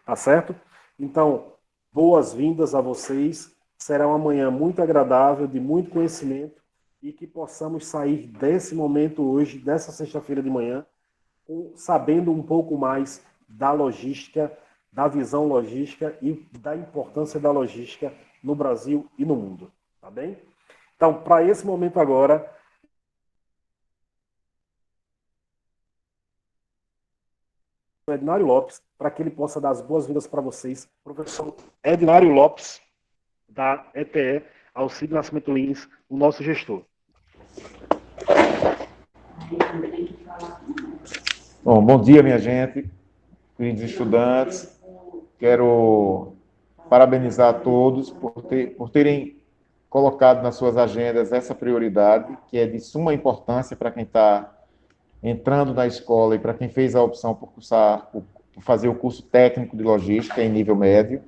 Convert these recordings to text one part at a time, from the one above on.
tá certo? Então, boas-vindas a vocês. Será uma manhã muito agradável, de muito conhecimento, e que possamos sair desse momento hoje, dessa sexta-feira de manhã, sabendo um pouco mais da logística, da visão logística e da importância da logística no Brasil e no mundo, tá bem? Então, para esse momento agora, o Ednário Lopes, para que ele possa dar as boas-vindas para vocês, professor Ednário Lopes, da ETE, Auxílio Nascimento Lins, o nosso gestor. Bom dia, minha gente, queridos estudantes. Quero parabenizar a todos por terem colocado nas suas agendas essa prioridade, que é de suma importância para quem está entrando na escola e para quem fez a opção por fazer o curso técnico de logística em nível médio.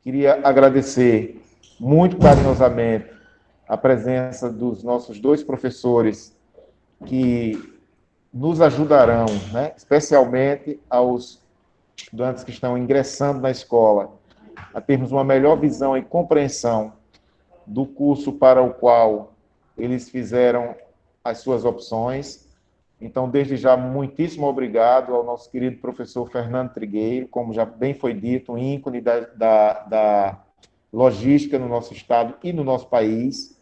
Queria agradecer muito carinhosamente a presença dos nossos dois professores que nos ajudarão, né, especialmente aos estudantes que estão ingressando na escola, a termos uma melhor visão e compreensão do curso para o qual eles fizeram as suas opções. Então, desde já, muitíssimo obrigado ao nosso querido professor Fernando Trigueiro, como já bem foi dito, um ícone da logística no nosso estado e no nosso país.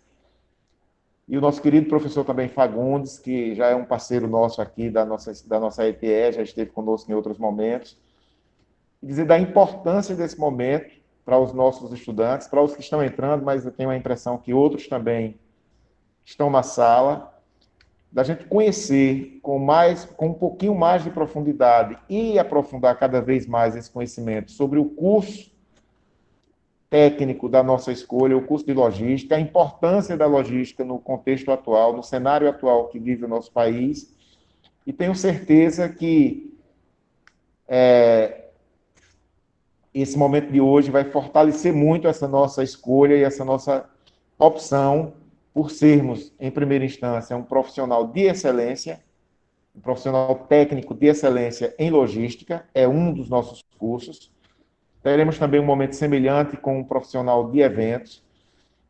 E o nosso querido professor também Fagundes, que já é um parceiro nosso aqui da nossa ETE, já esteve conosco em outros momentos. E dizer da importância desse momento para os nossos estudantes, para os que estão entrando, mas eu tenho a impressão que outros também estão na sala, da gente conhecer com um pouquinho mais de profundidade e aprofundar cada vez mais esse conhecimento sobre o curso técnico da nossa escolha, o curso de logística, a importância da logística no contexto atual, no cenário atual que vive o nosso país, e tenho certeza que esse momento de hoje vai fortalecer muito essa nossa escolha e essa nossa opção por sermos, em primeira instância, um profissional de excelência, um profissional técnico de excelência em logística, é um dos nossos cursos. Teremos também um momento semelhante com um profissional de eventos,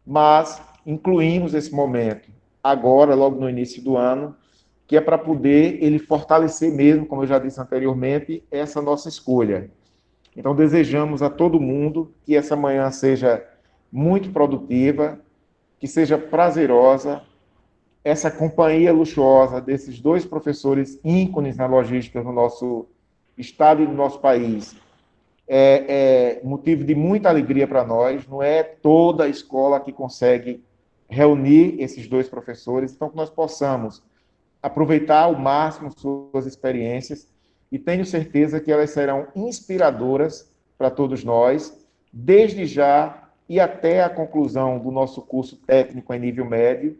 mas incluímos esse momento agora, logo no início do ano, que é para poder ele fortalecer mesmo, como eu já disse anteriormente, essa nossa escolha. Então, desejamos a todo mundo que essa manhã seja muito produtiva, que seja prazerosa, essa companhia luxuosa desses dois professores ícones na logística no nosso estado e no nosso país, é motivo de muita alegria para nós. Não é toda a escola que consegue reunir esses dois professores, então que nós possamos aproveitar ao máximo suas experiências e tenho certeza que elas serão inspiradoras para todos nós, desde já e até a conclusão do nosso curso técnico em nível médio,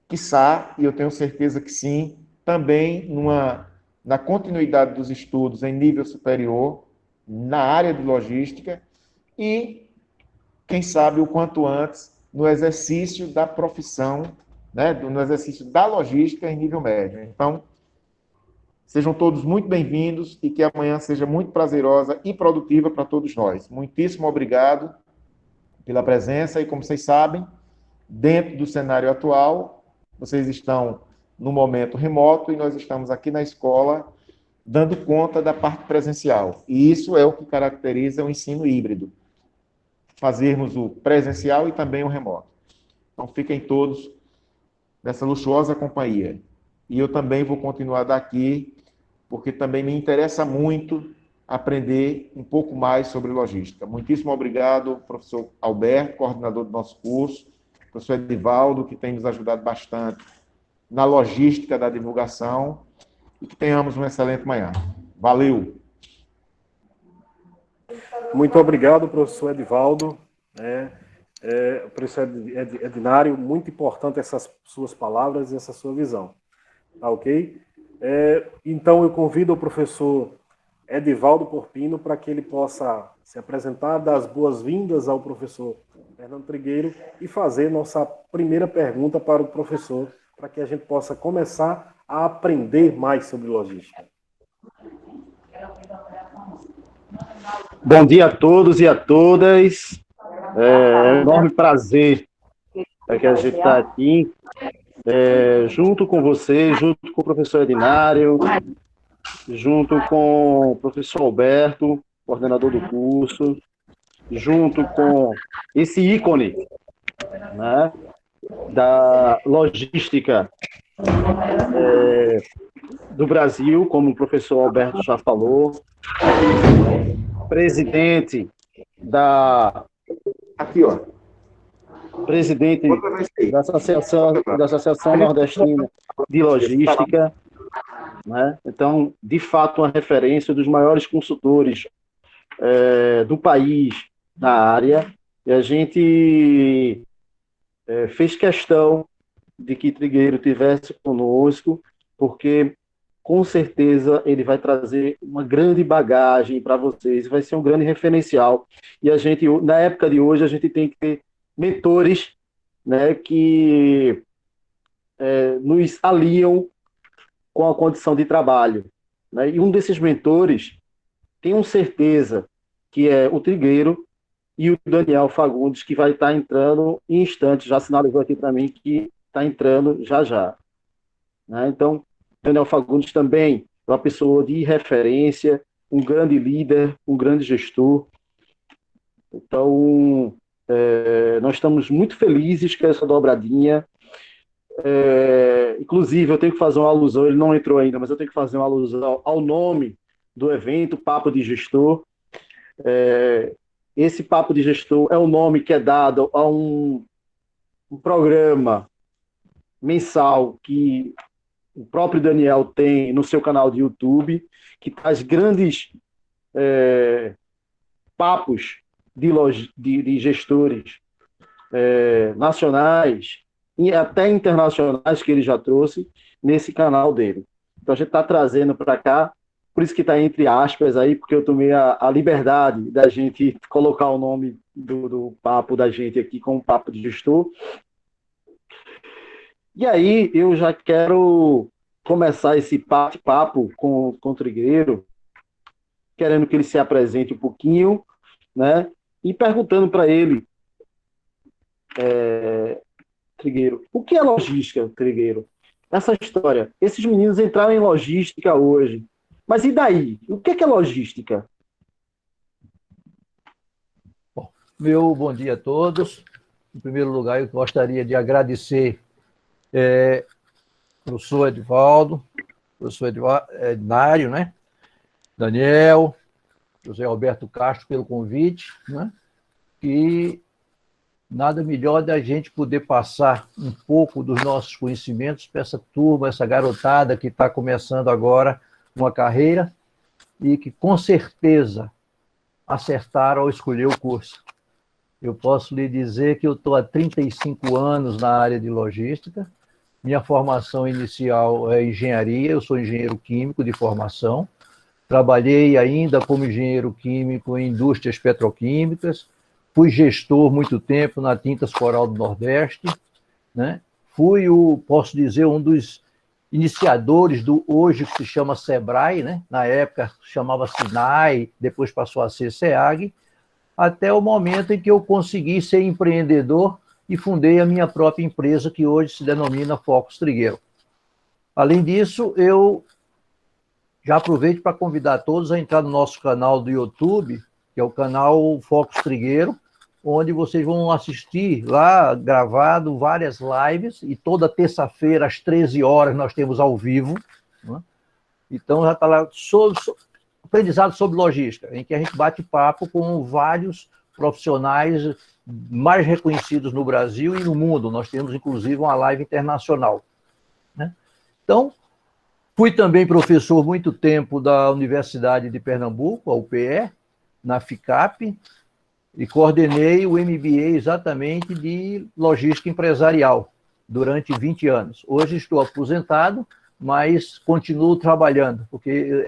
quiçá, e eu tenho certeza que sim, também na continuidade dos estudos em nível superior, na área de logística e, quem sabe, o quanto antes, no exercício da profissão, né, no exercício da logística em nível médio. Então, sejam todos muito bem-vindos e que amanhã seja muito prazerosa e produtiva para todos nós. Muitíssimo obrigado pela presença e, como vocês sabem, dentro do cenário atual, vocês estão no momento remoto e nós estamos aqui na escola dando conta da parte presencial. E isso é o que caracteriza o ensino híbrido. Fazermos o presencial e também o remoto. Então, fiquem todos nessa luxuosa companhia. E eu também vou continuar daqui, porque também me interessa muito aprender um pouco mais sobre logística. Muitíssimo obrigado, professor Alberto, coordenador do nosso curso, professor Edivaldo, que tem nos ajudado bastante na logística da divulgação, e que tenhamos uma excelente manhã. Valeu! Muito obrigado, professor Edivaldo. Professor Ednário, muito importante essas suas palavras e essa sua visão. Tá ok? Então, eu convido o professor Edivaldo Porpino para que ele possa se apresentar, dar as boas-vindas ao professor Fernando Trigueiro e fazer nossa primeira pergunta para o professor, para que a gente possa começar a aprender mais sobre logística. Bom dia a todos e a todas. É um enorme prazer que a gente está aqui, junto com você, junto com o professor Edinário, junto com o professor Alberto, coordenador do curso, junto com esse ícone, né, da logística do Brasil, como o professor Alberto já falou, presidente da... Aqui, ó. Presidente da Associação Nordestina de Logística, né? Então, de fato, uma referência dos maiores consultores do país na área, e a gente fez questão de que Trigueiro tivesse conosco, porque com certeza ele vai trazer uma grande bagagem para vocês, vai ser um grande referencial. E a gente, na época de hoje, a gente tem que ter mentores, né, que nos aliam com a condição de trabalho, né? E um desses mentores, tenho certeza que é o Trigueiro e o Daniel Fagundes, que vai estar entrando em instantes, já sinalizou aqui para mim que está entrando já já, né? Então, Daniel Fagundes também é uma pessoa de referência, um grande líder, um grande gestor. Então, nós estamos muito felizes com essa dobradinha. Inclusive, eu tenho que fazer uma alusão, ele não entrou ainda, mas eu tenho que fazer uma alusão ao nome do evento, Papo de Gestor. Esse Papo de Gestor é o nome que é dado a um programa mensal que o próprio Daniel tem no seu canal de YouTube, que traz grandes papos de gestores nacionais e até internacionais que ele já trouxe nesse canal dele. Então a gente está trazendo para cá, por isso que está entre aspas aí, porque eu tomei a liberdade da gente colocar o nome do papo da gente aqui como Papo de Gestor. E aí eu já quero começar esse bate-papo com o Trigueiro, querendo que ele se apresente um pouquinho, né? E perguntando para ele, Trigueiro, o que é logística, Trigueiro? Essa história, esses meninos entraram em logística hoje, mas e daí? O que é logística? Bom, meu bom dia a todos. Em primeiro lugar, eu gostaria de agradecer professor Edivaldo, professor Edinário, né? Daniel, José Alberto Castro pelo convite, né? E nada melhor da gente poder passar um pouco dos nossos conhecimentos para essa turma, essa garotada que está começando agora uma carreira e que com certeza acertaram ao escolher o curso. Eu posso lhe dizer que eu estou há 35 anos na área de logística. Minha formação inicial é engenharia, eu sou engenheiro químico de formação. Trabalhei ainda como engenheiro químico em indústrias petroquímicas, fui gestor muito tempo na Tintas Coral do Nordeste, né? Fui, posso dizer, um dos iniciadores do hoje que se chama SEBRAE, né? Na época chamava SINAI, depois passou a ser SEAG, até o momento em que eu consegui ser empreendedor e fundei a minha própria empresa, que hoje se denomina Focus Trigueiro. Além disso, eu já aproveito para convidar todos a entrar no nosso canal do YouTube, que é o canal Focus Trigueiro, onde vocês vão assistir lá, gravado, várias lives, e toda terça-feira, às 13 horas, nós temos ao vivo, né? Então, já está lá aprendizado sobre logística, em que a gente bate papo com vários profissionais mais reconhecidos no Brasil e no mundo. Nós temos, inclusive, uma live internacional, né? Então, fui também professor muito tempo da Universidade de Pernambuco, a UPE, na FICAP, e coordenei o MBA exatamente de logística empresarial durante 20 anos. Hoje estou aposentado, mas continuo trabalhando, porque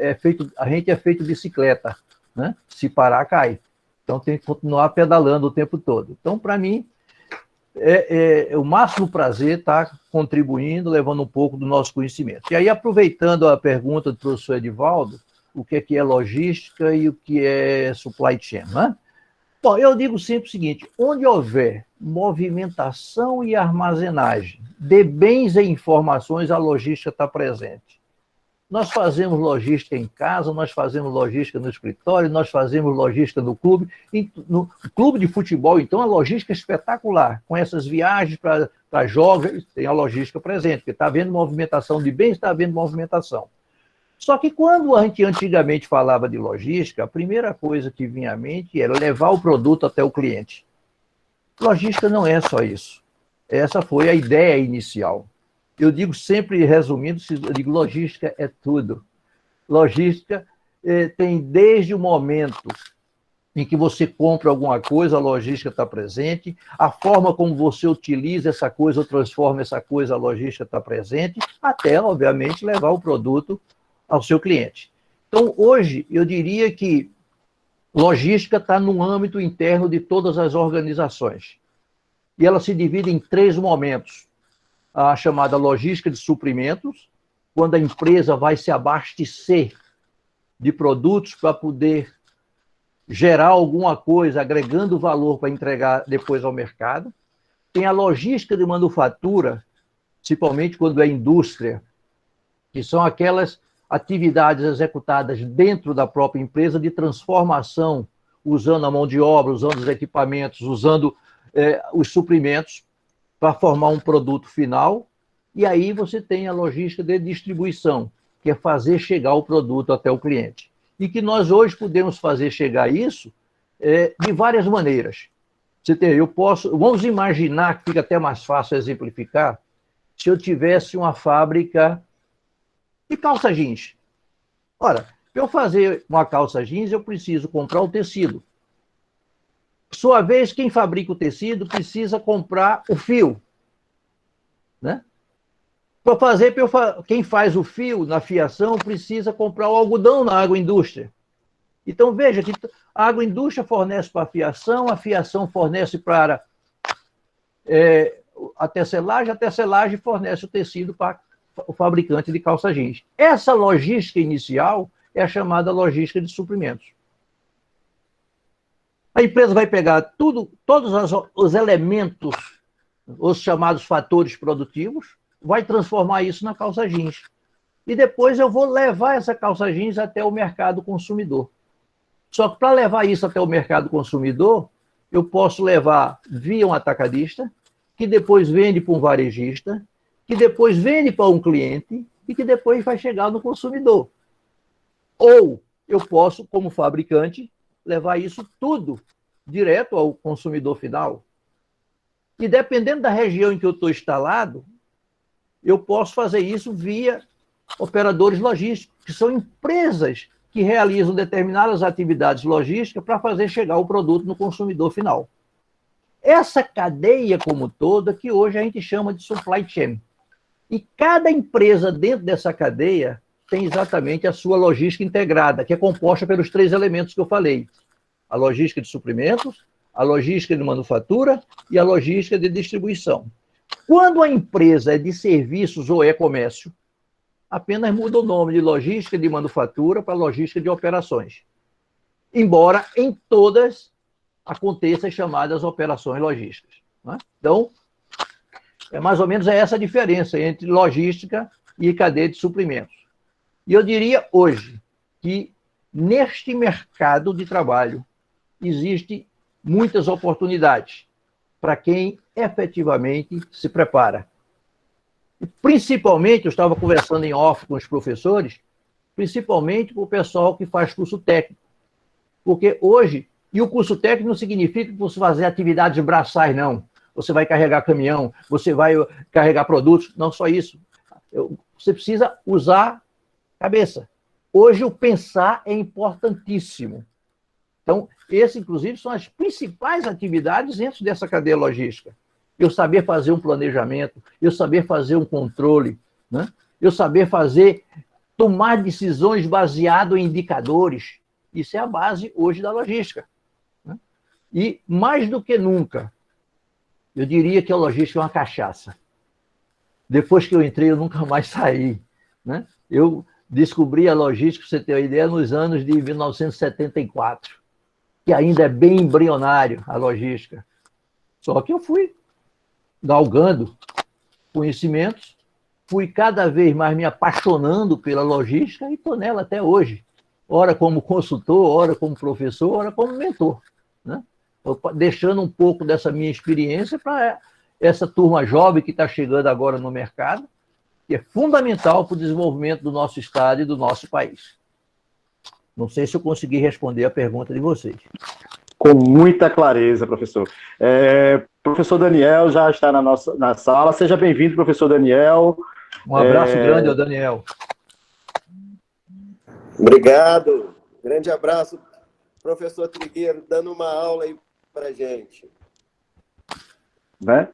a gente é feito bicicleta, né? Se parar, cai. Então tem que continuar pedalando o tempo todo. Então, para mim, é o máximo prazer estar contribuindo, levando um pouco do nosso conhecimento. E aí, aproveitando a pergunta do professor Edivaldo, o que é logística e o que é supply chain, né? Bom, eu digo sempre o seguinte: onde houver movimentação e armazenagem de bens e informações, a logística está presente. Nós fazemos logística em casa, nós fazemos logística no escritório, nós fazemos logística no clube. No clube de futebol, então, a logística é espetacular. Com essas viagens para jogos, tem a logística presente, porque está havendo movimentação de bens, está havendo movimentação. Só que quando a gente antigamente falava de logística, a primeira coisa que vinha à mente era levar o produto até o cliente. Logística não é só isso. Essa foi a ideia inicial. Eu digo sempre, resumindo, eu digo, logística é tudo. Logística tem desde o momento em que você compra alguma coisa, a logística está presente, a forma como você utiliza essa coisa ou transforma essa coisa, a logística está presente, até, obviamente, levar o produto ao seu cliente. Então, hoje, eu diria que logística está no âmbito interno de todas as organizações. E ela se divide em 3 momentos. A chamada logística de suprimentos, quando a empresa vai se abastecer de produtos para poder gerar alguma coisa, agregando valor para entregar depois ao mercado. Tem a logística de manufatura, principalmente quando é indústria, que são aquelas atividades executadas dentro da própria empresa de transformação, usando a mão de obra, usando os equipamentos, usando os suprimentos, para formar um produto final, e aí você tem a logística de distribuição, que é fazer chegar o produto até o cliente. E que nós hoje podemos fazer chegar isso de várias maneiras. Vamos imaginar, que fica até mais fácil exemplificar, se eu tivesse uma fábrica de calça jeans. Ora, para eu fazer uma calça jeans, eu preciso comprar o tecido. Por sua vez, quem fabrica o tecido precisa comprar o fio, né? Quem faz o fio na fiação precisa comprar o algodão na agroindústria. Então, veja que a agroindústria fornece para a fiação fornece para a tecelagem fornece o tecido para o fabricante de calça jeans. Essa logística inicial é a chamada logística de suprimentos. A empresa vai pegar todos os elementos, os chamados fatores produtivos, vai transformar isso na calça jeans. E depois eu vou levar essa calça jeans até o mercado consumidor. Só que para levar isso até o mercado consumidor, eu posso levar via um atacadista, que depois vende para um varejista, que depois vende para um cliente e que depois vai chegar no consumidor. Ou eu posso, como fabricante, levar isso tudo direto ao consumidor final. E dependendo da região em que eu estou instalado, eu posso fazer isso via operadores logísticos, que são empresas que realizam determinadas atividades logísticas para fazer chegar o produto no consumidor final. Essa cadeia como toda, que hoje a gente chama de supply chain. E cada empresa dentro dessa cadeia tem exatamente a sua logística integrada, que é composta pelos 3 elementos que eu falei. A logística de suprimentos, a logística de manufatura e a logística de distribuição. Quando a empresa é de serviços ou é comércio, apenas muda o nome de logística de manufatura para logística de operações. Embora em todas aconteçam as chamadas operações logísticas. Né? Então, mais ou menos essa a diferença entre logística e cadeia de suprimentos. E eu diria hoje que neste mercado de trabalho existem muitas oportunidades para quem efetivamente se prepara. E principalmente, eu estava conversando em off com os professores, principalmente com o pessoal que faz curso técnico. Porque hoje, e o curso técnico não significa que você fazer atividades braçais, não. Você vai carregar caminhão, você vai carregar produtos, não só isso. Você precisa usar cabeça. Hoje, o pensar é importantíssimo. Então, essas, inclusive, são as principais atividades dentro dessa cadeia logística. Eu saber fazer um planejamento, eu saber fazer um controle, né? Eu saber tomar decisões baseado em indicadores. Isso é a base hoje da logística. Né? E, mais do que nunca, eu diria que a logística é uma cachaça. Depois que eu entrei, eu nunca mais saí. Né? Eu descobri a logística, pra você ter uma ideia, nos anos de 1974, que ainda é bem embrionário a logística. Só que eu fui galgando conhecimentos, fui cada vez mais me apaixonando pela logística e estou nela até hoje. Ora como consultor, ora como professor, ora como mentor, né? Deixando um pouco dessa minha experiência para essa turma jovem que está chegando agora no mercado, que é fundamental para o desenvolvimento do nosso estado e do nosso país. Não sei se eu consegui responder a pergunta de vocês. Com muita clareza, professor. Professor Daniel já está na sala. Seja bem-vindo, professor Daniel. Um abraço grande ao Daniel. Obrigado. Grande abraço, professor Trigueiro, dando uma aula aí para a gente. Né?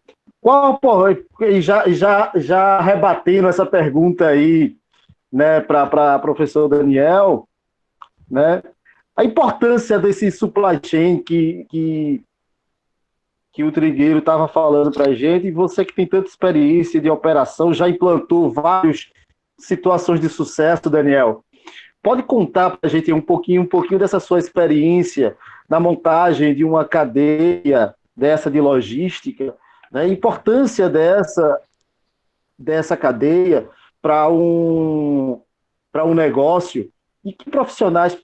Já rebatendo essa pergunta aí, né, para professor Daniel, né, a importância desse supply chain que o Trigueiro estava falando para a gente, e você que tem tanta experiência de operação, já implantou várias situações de sucesso, Daniel. Pode contar para a gente um pouquinho dessa sua experiência na montagem de uma cadeia dessa de logística, né? A importância dessa cadeia para um negócio, e que profissionais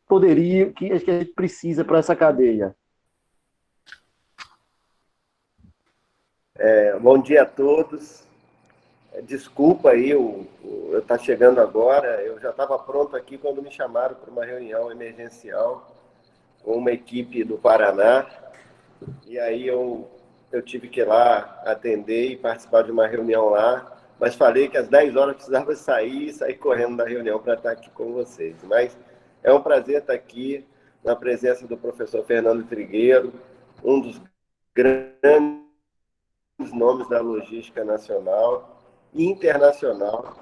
que a gente precisa para essa cadeia? Bom dia a todos. Desculpa aí, eu estou chegando agora. Eu já estava pronto aqui quando me chamaram para uma reunião emergencial com uma equipe do Paraná. E aí eu tive que ir lá atender e participar de uma reunião lá. Mas falei que às 10 horas eu precisava sair correndo da reunião para estar aqui com vocês. Mas é um prazer estar aqui na presença do professor Fernando Trigueiro, um dos grandes nomes da logística nacional e internacional.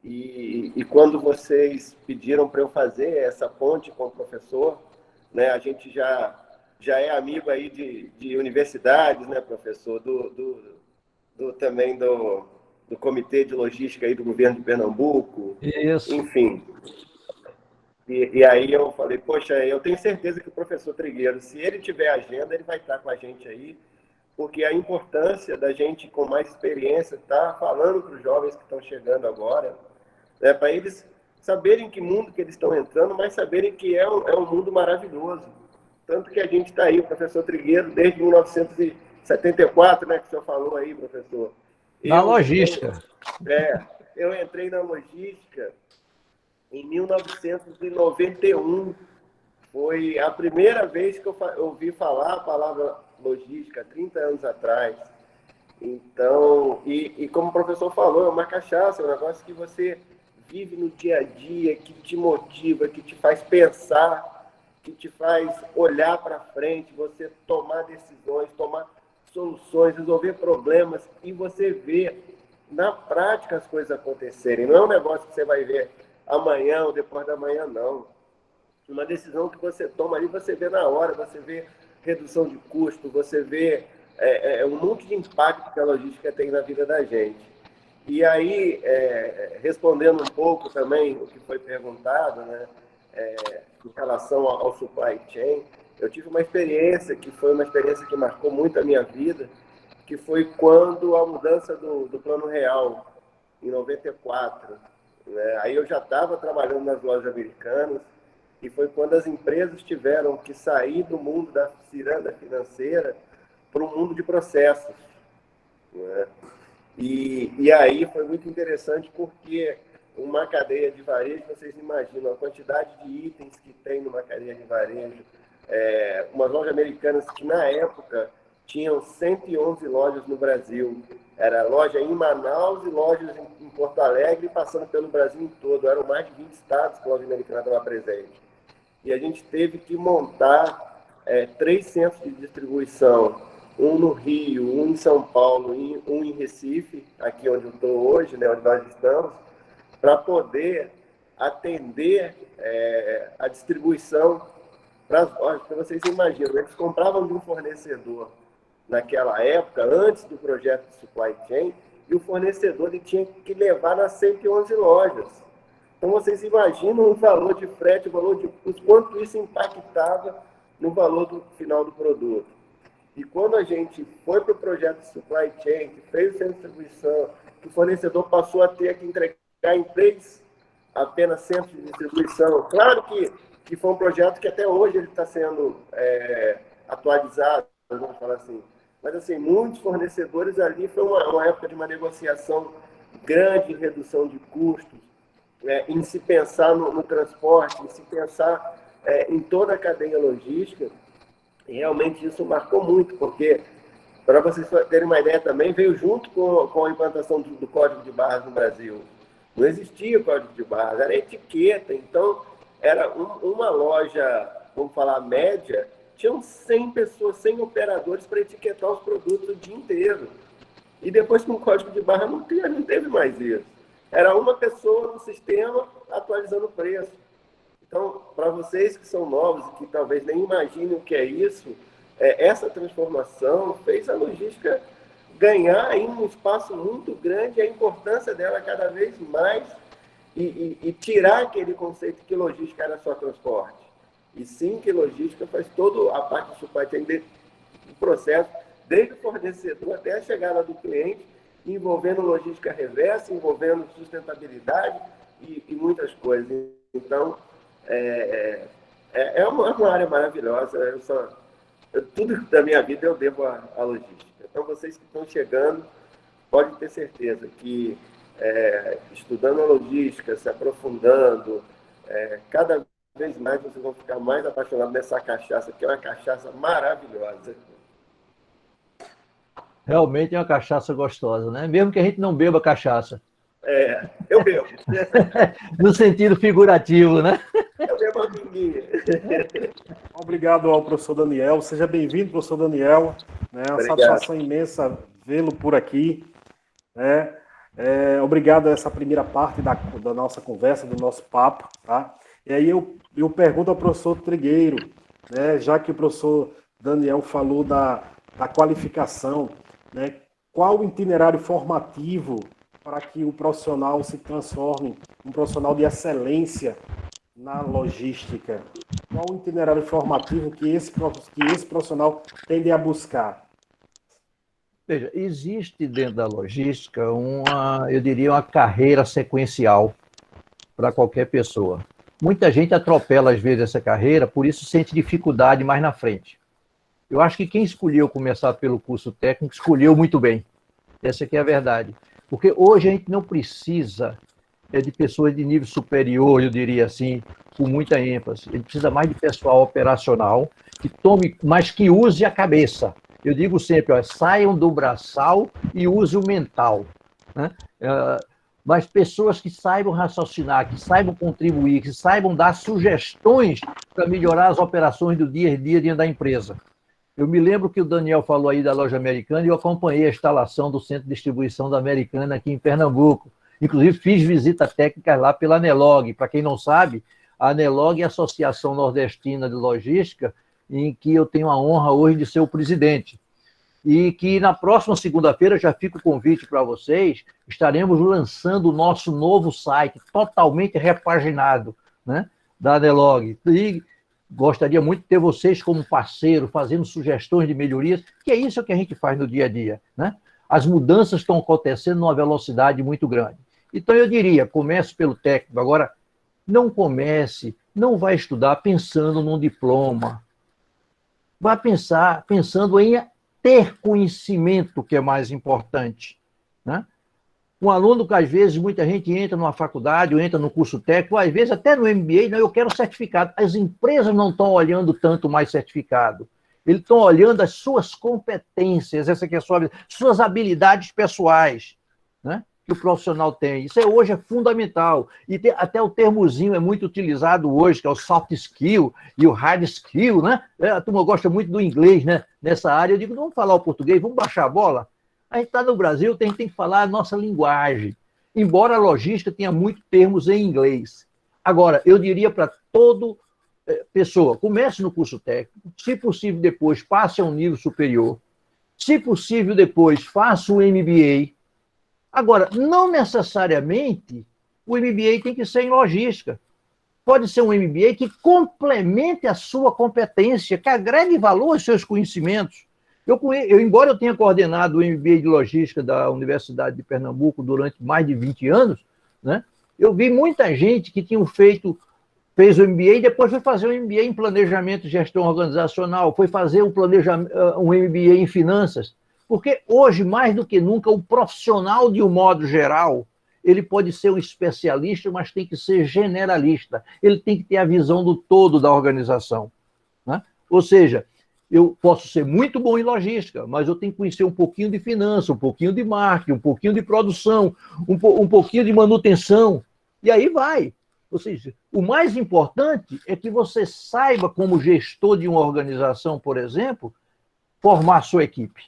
E quando vocês pediram para eu fazer essa ponte com o professor, né, a gente já é amigo aí de universidades, né, professor, também do Comitê de Logística aí do governo de Pernambuco. Isso. Enfim. E aí eu falei, poxa, eu tenho certeza que o professor Trigueiro, se ele tiver agenda, ele vai estar com a gente aí, porque a importância da gente, com mais experiência, estar falando para os jovens que estão chegando agora, né, para eles saberem que mundo que eles estão entrando, mas saberem que é um mundo maravilhoso. Tanto que a gente está aí, o professor Trigueiro, desde 1974, né, que o senhor falou aí, professor. Na logística. Eu entrei na logística em 1991. Foi a primeira vez que eu ouvi falar a palavra logística, 30 anos atrás. Então, e como o professor falou, é uma cachaça, é um negócio que você vive no dia a dia, que te motiva, que te faz pensar, que te faz olhar para frente, você tomar decisões, tomar soluções, resolver problemas, e você vê na prática as coisas acontecerem. Não é um negócio que você vai ver amanhã ou depois da manhã, não. Uma decisão que você toma ali, você vê na hora, você vê redução de custo, você vê um monte de impacto que a logística tem na vida da gente. E aí, respondendo um pouco também o que foi perguntado, né, em relação ao supply chain, eu tive uma experiência que foi uma experiência que marcou muito a minha vida, que foi quando a mudança do Plano Real, em 94. Né, aí eu já estava trabalhando nas lojas americanas, e foi quando as empresas tiveram que sair do mundo da ciranda financeira para o mundo de processos. Né? E aí foi muito interessante, porque uma cadeia de varejo, vocês imaginam a quantidade de itens que tem numa cadeia de varejo. Umas lojas americanas que, na época, tinham 111 lojas no Brasil. Era loja em Manaus e lojas em Porto Alegre, passando pelo Brasil todo. Eram mais de 20 estados que a loja americana estava presente. E a gente teve que montar 3 centros de distribuição, um no Rio, um em São Paulo, um em Recife, aqui onde eu estou hoje, né, onde nós estamos, para poder atender a distribuição para as lojas. Porque vocês imaginam, eles compravam de um fornecedor naquela época, antes do projeto de supply chain, e o fornecedor ele tinha que levar nas 111 lojas. Então, vocês imaginam o valor de frete, o valor de custo, quanto isso impactava no valor do final do produto. E quando a gente foi para o projeto de supply chain, que fez o centro de distribuição, que o fornecedor passou a ter que entregar em 3 apenas centros de distribuição, claro que foi um projeto que até hoje ele está sendo atualizado, vamos falar assim. Mas, assim, muitos fornecedores ali, foi uma época de uma negociação grande, redução de custos, em se pensar no transporte, em se pensar em toda a cadeia logística. E realmente isso marcou muito, porque, para vocês terem uma ideia também, veio junto com a implantação do Código de Barras no Brasil. Não existia o Código de Barras, era etiqueta. Então, era uma loja, vamos falar, média, tinham 100 pessoas, 100 operadores para etiquetar os produtos o dia inteiro. E depois, com o Código de Barra, não teve mais isso. Era uma pessoa no sistema atualizando o preço. Então, para vocês que são novos e que talvez nem imaginem o que é isso, essa transformação fez a logística ganhar em um espaço muito grande, a importância dela cada vez mais, e tirar aquele conceito que logística era só transporte. E sim que logística faz toda a parte de supply chain do processo, desde o fornecedor até a chegada do cliente, envolvendo logística reversa, envolvendo sustentabilidade e muitas coisas. Então, é uma área maravilhosa. Tudo da minha vida eu devo à logística. Então, vocês que estão chegando, podem ter certeza que estudando a logística, se aprofundando, cada vez mais vocês vão ficar mais apaixonados nessa cachaça, que é uma cachaça maravilhosa. Realmente é uma cachaça gostosa, né? Mesmo que a gente não beba cachaça. Eu bebo. No sentido figurativo, né? Eu bebo uma pinguinha. Obrigado ao professor Daniel. Seja bem-vindo, professor Daniel. É uma satisfação imensa vê-lo por aqui. Obrigado a essa primeira parte da nossa conversa, do nosso papo. Tá? E aí eu pergunto ao professor Trigueiro, né, já que o professor Daniel falou da qualificação, né, qual o itinerário formativo para que o profissional se transforme em um profissional de excelência na logística? Qual o itinerário formativo que esse profissional tende a buscar? Veja, existe dentro da logística eu diria, uma carreira sequencial para qualquer pessoa. Muita gente atropela, às vezes, essa carreira, por isso sente dificuldade mais na frente. Eu acho que quem escolheu começar pelo curso técnico, escolheu muito bem. Essa aqui é a verdade. Porque hoje a gente não precisa de pessoas de nível superior, eu diria assim, com muita ênfase. A gente precisa mais de pessoal operacional, que tome, mas que use a cabeça. Eu digo sempre, saiam do braçal e use o mental. Né? Mas pessoas que saibam raciocinar, que saibam contribuir, que saibam dar sugestões para melhorar as operações do dia a dia dentro da empresa. Eu me lembro que o Daniel falou aí da loja Americana e eu acompanhei a instalação do centro de distribuição da Americana aqui em Pernambuco. Inclusive, fiz visita técnica lá pela Anelog. Para quem não sabe, a Anelog é a Associação Nordestina de Logística, em que eu tenho a honra hoje de ser o presidente. E que na próxima segunda-feira, já fica o convite para vocês, estaremos lançando o nosso novo site, totalmente repaginado, né, da Anelog. E gostaria muito de ter vocês como parceiro, fazendo sugestões de melhorias, que é isso que a gente faz no dia a dia, né? As mudanças estão acontecendo numa velocidade muito grande. Então, eu diria, comece pelo técnico. Agora, não vai estudar pensando num diploma. Vai pensar pensando em ter conhecimento, que é mais importante, né? Um aluno que, às vezes, muita gente entra numa faculdade ou entra no curso técnico, ou, às vezes, até no MBA, não, eu quero certificado. As empresas não estão olhando tanto mais certificado. Eles estão olhando as suas competências, essa que é a suas habilidades pessoais, né, que o profissional tem. Isso hoje é fundamental. E até o termozinho é muito utilizado hoje, que é o soft skill e o hard skill, né? A turma gosta muito do inglês, né, nessa área. Eu digo, vamos falar o português, vamos baixar a bola? A gente está no Brasil, a gente tem que falar a nossa linguagem. Embora a logística tenha muitos termos em inglês. Agora, eu diria para toda pessoa, comece no curso técnico, se possível depois passe a um nível superior, se possível depois faça um MBA. Agora, não necessariamente o MBA tem que ser em logística. Pode ser um MBA que complemente a sua competência, que agregue valor aos seus conhecimentos. Embora eu tenha coordenado o MBA de Logística da Universidade de Pernambuco durante mais de 20 anos, né, eu vi muita gente que fez o MBA e depois foi fazer o MBA em Planejamento e Gestão Organizacional, foi fazer um MBA em Finanças, porque hoje, mais do que nunca, o profissional, de um modo geral, ele pode ser um especialista, mas tem que ser generalista. Ele tem que ter a visão do todo da organização, né? Ou seja, eu posso ser muito bom em logística, mas eu tenho que conhecer um pouquinho de finança, um pouquinho de marketing, um pouquinho de produção, um pouquinho de manutenção, e aí vai. Ou seja, o mais importante é que você saiba, como gestor de uma organização, por exemplo, formar sua equipe.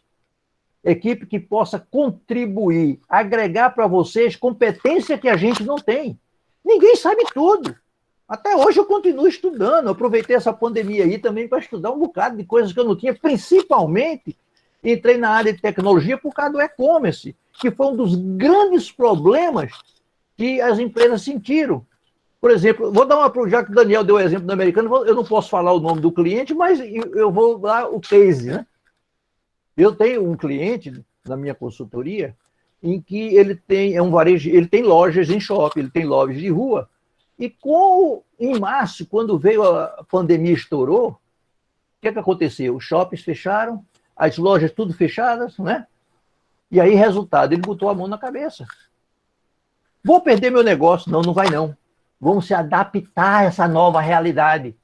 Equipe que possa contribuir, agregar para vocês competência que a gente não tem. Ninguém sabe tudo. Até hoje eu continuo estudando, eu aproveitei essa pandemia aí também para estudar um bocado de coisas que eu não tinha, principalmente entrei na área de tecnologia por causa do e-commerce, que foi um dos grandes problemas que as empresas sentiram. Por exemplo, vou dar já que o Daniel deu o exemplo do americano, eu não posso falar o nome do cliente, mas eu vou dar o case, né? Eu tenho um cliente na minha consultoria em que ele tem ele tem lojas em shopping, ele tem lojas de rua. E em março, quando veio a pandemia, estourou, o que aconteceu? Os shoppings fecharam, as lojas tudo fechadas, né? E aí, resultado, ele botou a mão na cabeça. Vou perder meu negócio? Não, não vai não. Vamos se adaptar a essa nova realidade.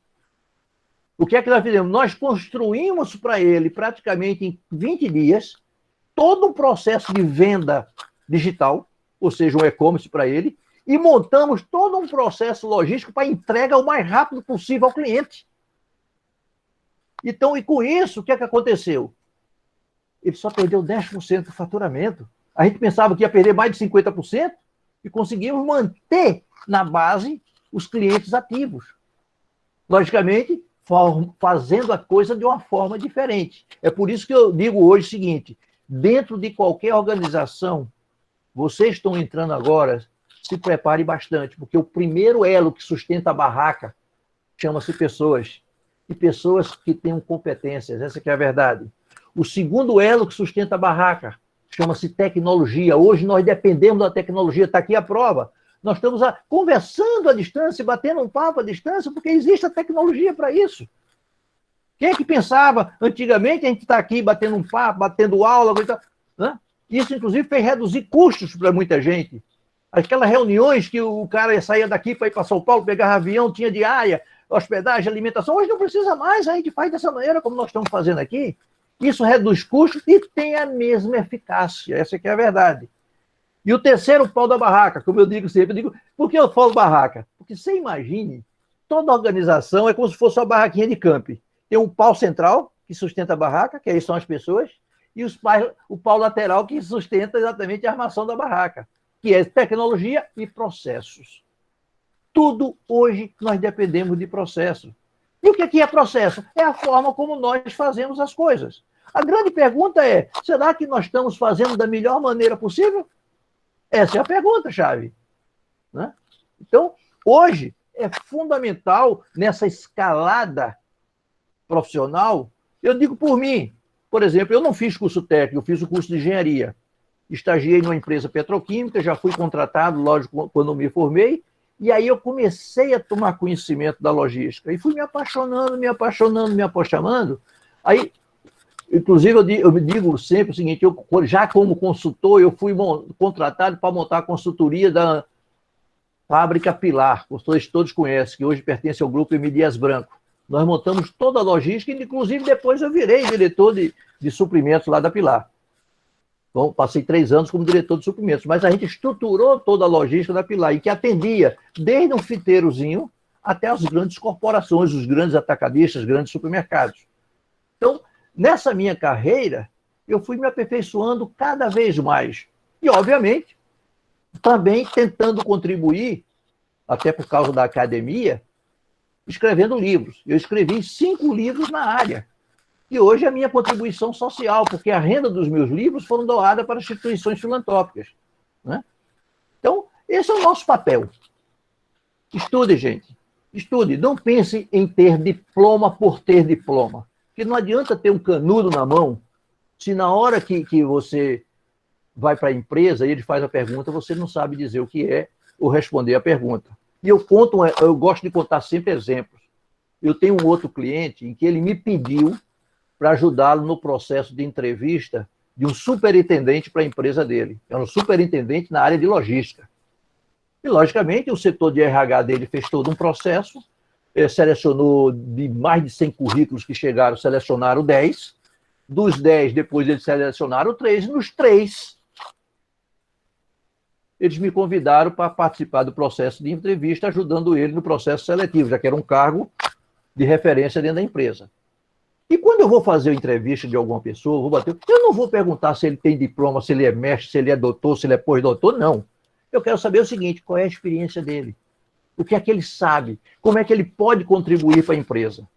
O que é que nós fizemos? Nós construímos para ele, praticamente em 20 dias, todo um processo de venda digital, ou seja, um e-commerce para ele, e montamos todo um processo logístico para entrega o mais rápido possível ao cliente. Então, e com isso, o que é que aconteceu? Ele só perdeu 10% do faturamento. A gente pensava que ia perder mais de 50% e conseguimos manter na base os clientes ativos. Logicamente, fazendo a coisa de uma forma diferente. É por isso que eu digo hoje o seguinte, dentro de qualquer organização, vocês estão entrando agora, se prepare bastante, porque o primeiro elo que sustenta a barraca chama-se pessoas. E pessoas que tenham competências, essa que é a verdade. O segundo elo que sustenta a barraca chama-se tecnologia. Hoje nós dependemos da tecnologia, está aqui a prova. Nós estamos conversando à distância, batendo um papo à distância, porque existe a tecnologia para isso. Quem é que pensava, antigamente, a gente está aqui batendo um papo, batendo aula, né? Isso, inclusive, fez reduzir custos para muita gente. Aquelas reuniões que o cara saía daqui para ir para São Paulo, pegava avião, tinha diária, hospedagem, alimentação, hoje não precisa mais, a gente faz dessa maneira como nós estamos fazendo aqui. Isso reduz custos e tem a mesma eficácia, essa que é a verdade. E o terceiro pau da barraca, como eu digo sempre, por que eu falo barraca? Porque você imagine, toda organização é como se fosse uma barraquinha de camping. Tem um pau central, que sustenta a barraca, que aí são as pessoas, e o pau lateral, que sustenta exatamente a armação da barraca, que é tecnologia e processos. Tudo hoje nós dependemos de processo. E o que é processo? É a forma como nós fazemos as coisas. A grande pergunta é, será que nós estamos fazendo da melhor maneira possível? Essa é a pergunta-chave, né? Então, hoje, é fundamental, nessa escalada profissional, eu digo por mim, por exemplo, eu não fiz curso técnico, eu fiz o curso de engenharia. Estagiei numa empresa petroquímica, já fui contratado, lógico, quando me formei, e aí eu comecei a tomar conhecimento da logística, e fui me apaixonando, me apaixonando. Aí, inclusive, eu me digo sempre o seguinte, já como consultor, eu fui contratado para montar a consultoria da Fábrica Pilar, vocês todos conhecem, que hoje pertence ao grupo M. Dias Branco. Nós montamos toda a logística, e inclusive depois eu virei diretor de suprimentos lá da Pilar. Então, passei 3 anos como diretor de suprimentos, mas a gente estruturou toda a logística da Pilar, e que atendia desde um fiteirozinho até as grandes corporações, os grandes atacadistas, os grandes supermercados. Então, nessa minha carreira, eu fui me aperfeiçoando cada vez mais. E, obviamente, também tentando contribuir, até por causa da academia, escrevendo livros. Eu escrevi 5 livros na área. E hoje é a minha contribuição social, porque a renda dos meus livros foram doadas para instituições filantrópicas, né? Então, Esse é o nosso papel. Estude, gente. Estude. Não pense em ter diploma por ter diploma. Porque não adianta ter um canudo na mão se na hora que você vai para a empresa e ele faz a pergunta, você não sabe dizer o que é ou responder a pergunta. E eu gosto de contar sempre exemplos. Eu tenho um outro cliente em que ele me pediu para ajudá-lo no processo de entrevista de um superintendente para a empresa dele. É um superintendente na área de logística. E, logicamente, o setor de RH dele fez todo um processo, selecionou de mais de 100 currículos que chegaram, selecionaram 10. Dos 10, depois eles selecionaram 3. Nos 3, eles me convidaram para participar do processo de entrevista, ajudando ele no processo seletivo, já que era um cargo de referência dentro da empresa. E quando eu vou fazer a entrevista de alguma pessoa, eu não vou perguntar se ele tem diploma, se ele é mestre, se ele é doutor, se ele é pós-doutor, não. Eu quero saber o seguinte, qual é a experiência dele? O que é que ele sabe? Como é que ele pode contribuir para a empresa?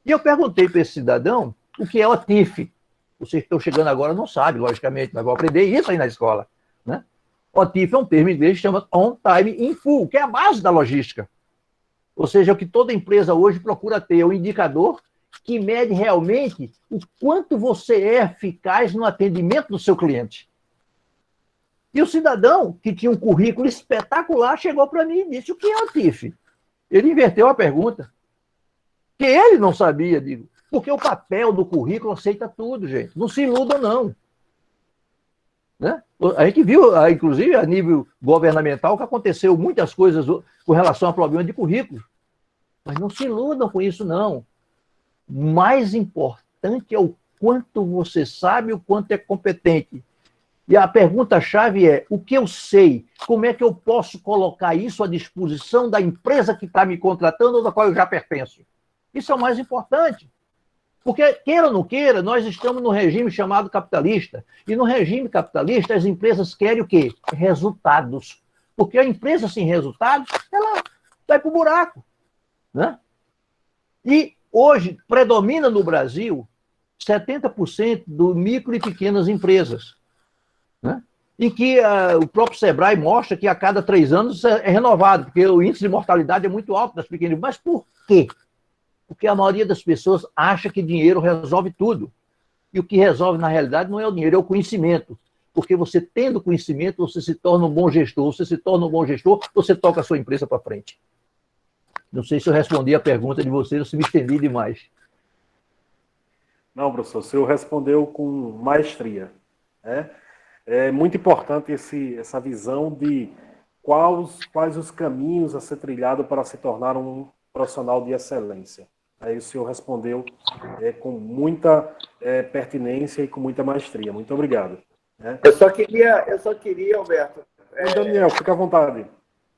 E eu perguntei para esse cidadão o que é o OTIF. Vocês que estão chegando agora não sabem, logicamente, mas vão aprender isso aí na escola, né? OTIF é um termo em inglês que chama On Time in Full, que é a base da logística. Ou seja, o que toda empresa hoje procura ter, é um indicador que mede realmente o quanto você é eficaz no atendimento do seu cliente. E o cidadão, que tinha um currículo espetacular, chegou para mim e disse, o que é OTIF? Ele inverteu a pergunta. Que ele não sabia, digo. Porque o papel do currículo aceita tudo, gente. Não se iludam, não. Né? A gente viu, inclusive, a nível governamental, que aconteceu muitas coisas com relação ao problema de currículo. Mas não se iludam com isso, não. Mais importante é o quanto você sabe, o quanto é competente. E a pergunta-chave é, o que eu sei? Como é que eu posso colocar isso à disposição da empresa que está me contratando ou da qual eu já pertenço? Isso é o mais importante. Porque, queira ou não queira, nós estamos num regime chamado capitalista. E no regime capitalista, as empresas querem o quê? Resultados. Porque a empresa sem resultados, ela vai para o buraco. Né? E hoje, predomina no Brasil 70% do micro e pequenas empresas. Né? Em que o próprio Sebrae mostra que a cada 3 anos é renovado, porque o índice de mortalidade é muito alto das pequenas. Mas por quê? Porque a maioria das pessoas acha que dinheiro resolve tudo. E o que resolve, na realidade, não é o dinheiro, é o conhecimento. Porque você, tendo conhecimento, você se torna um bom gestor. Você se torna um bom gestor, você toca a sua empresa para frente. Não sei se eu respondi a pergunta de vocês ou se me estendi demais. Não, professor, o senhor respondeu com maestria. Né? É muito importante essa visão de quais os caminhos a ser trilhado para se tornar um profissional de excelência. Aí o senhor respondeu com muita pertinência e com muita maestria. Muito obrigado. Né? Eu só queria, Alberto, Daniel, fica à vontade.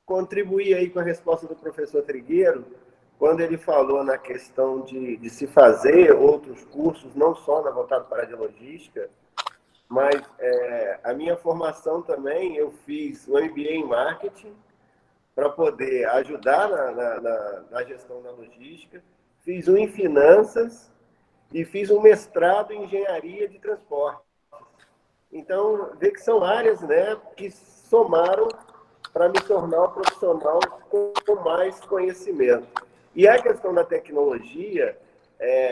Contribuir aí com a resposta do professor Trigueiro, quando ele falou na questão de se fazer outros cursos, não só voltado para a área de logística, mas a minha formação também, eu fiz um MBA em marketing para poder ajudar na gestão da logística, fiz um em finanças e fiz um mestrado em engenharia de transporte. Então, vê que são áreas, né, que somaram para me tornar um profissional com mais conhecimento. E a questão da tecnologia,